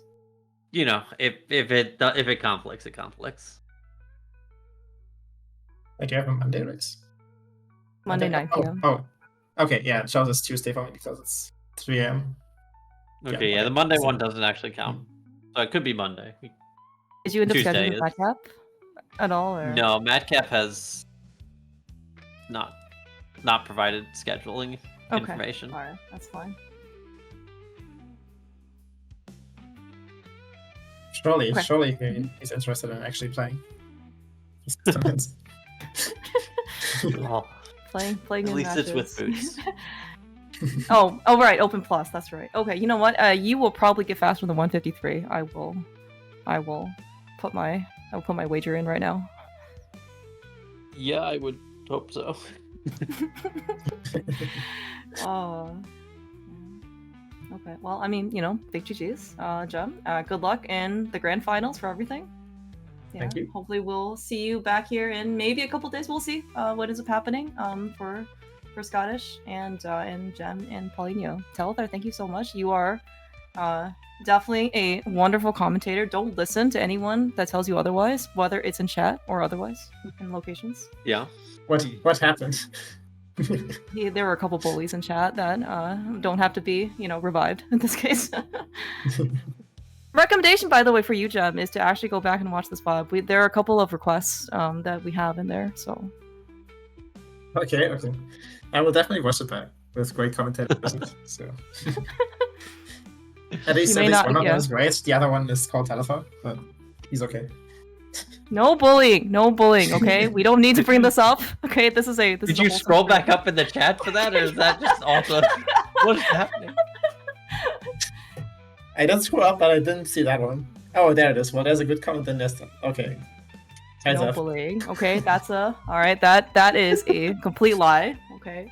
If it conflicts, it conflicts. Wait, do you have a Monday race? Monday 9 p.m. Oh, okay, yeah, it shows us Tuesday for me because it's 3 a.m. Okay, yeah, the Monday one doesn't actually count. So it could be Monday. Did you end up scheduling with Madcap at all? Or? No, Madcap has not provided scheduling information. Alright, that's fine. Surely he's interested in actually playing. Oh. Playing at least matches. It's with boots. oh right, Open Plus, that's right. Okay, you know what? You will probably get faster than 153. I will put my wager in right now. Yeah, I would hope so. Oh. Okay, well, I mean, big GG's, Jem. Good luck in the grand finals for everything. Yeah, thank you. Hopefully we'll see you back here in maybe a couple days. We'll see what ends up happening for Scottish and Jem and Paulinho. Telethar, thank you so much. You are definitely a wonderful commentator. Don't listen to anyone that tells you otherwise, whether it's in chat or otherwise in locations. Yeah. What happened? There were a couple bullies in chat that don't have to be, revived in this case. Recommendation, by the way, for you, Jem, is to actually go back and watch this VOD. There are a couple of requests that we have in there, so. Okay. I will definitely watch it back with great commentary. So. At least one of them is great. The other one is called Telephone, but he's okay. No bullying, okay? We don't need to bring this up. Okay, this is a Did you scroll back up in the chat for that, or is that just awesome? What is happening? I didn't scroll up, but I didn't see that one. Oh, there it is. Well, there's a good comment in this. Okay. No bullying. Okay, that's alright, that is a complete lie. Okay.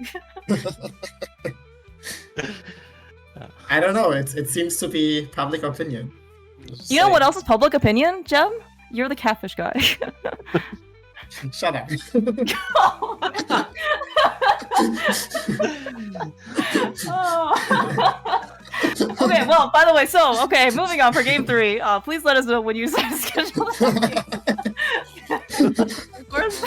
I don't know, it seems to be public opinion. You know what else is public opinion, Jem? You're the catfish guy. Shut up. Oh. Okay, well, by the way, moving on for game 3. Please let us know when you start scheduling. Of course.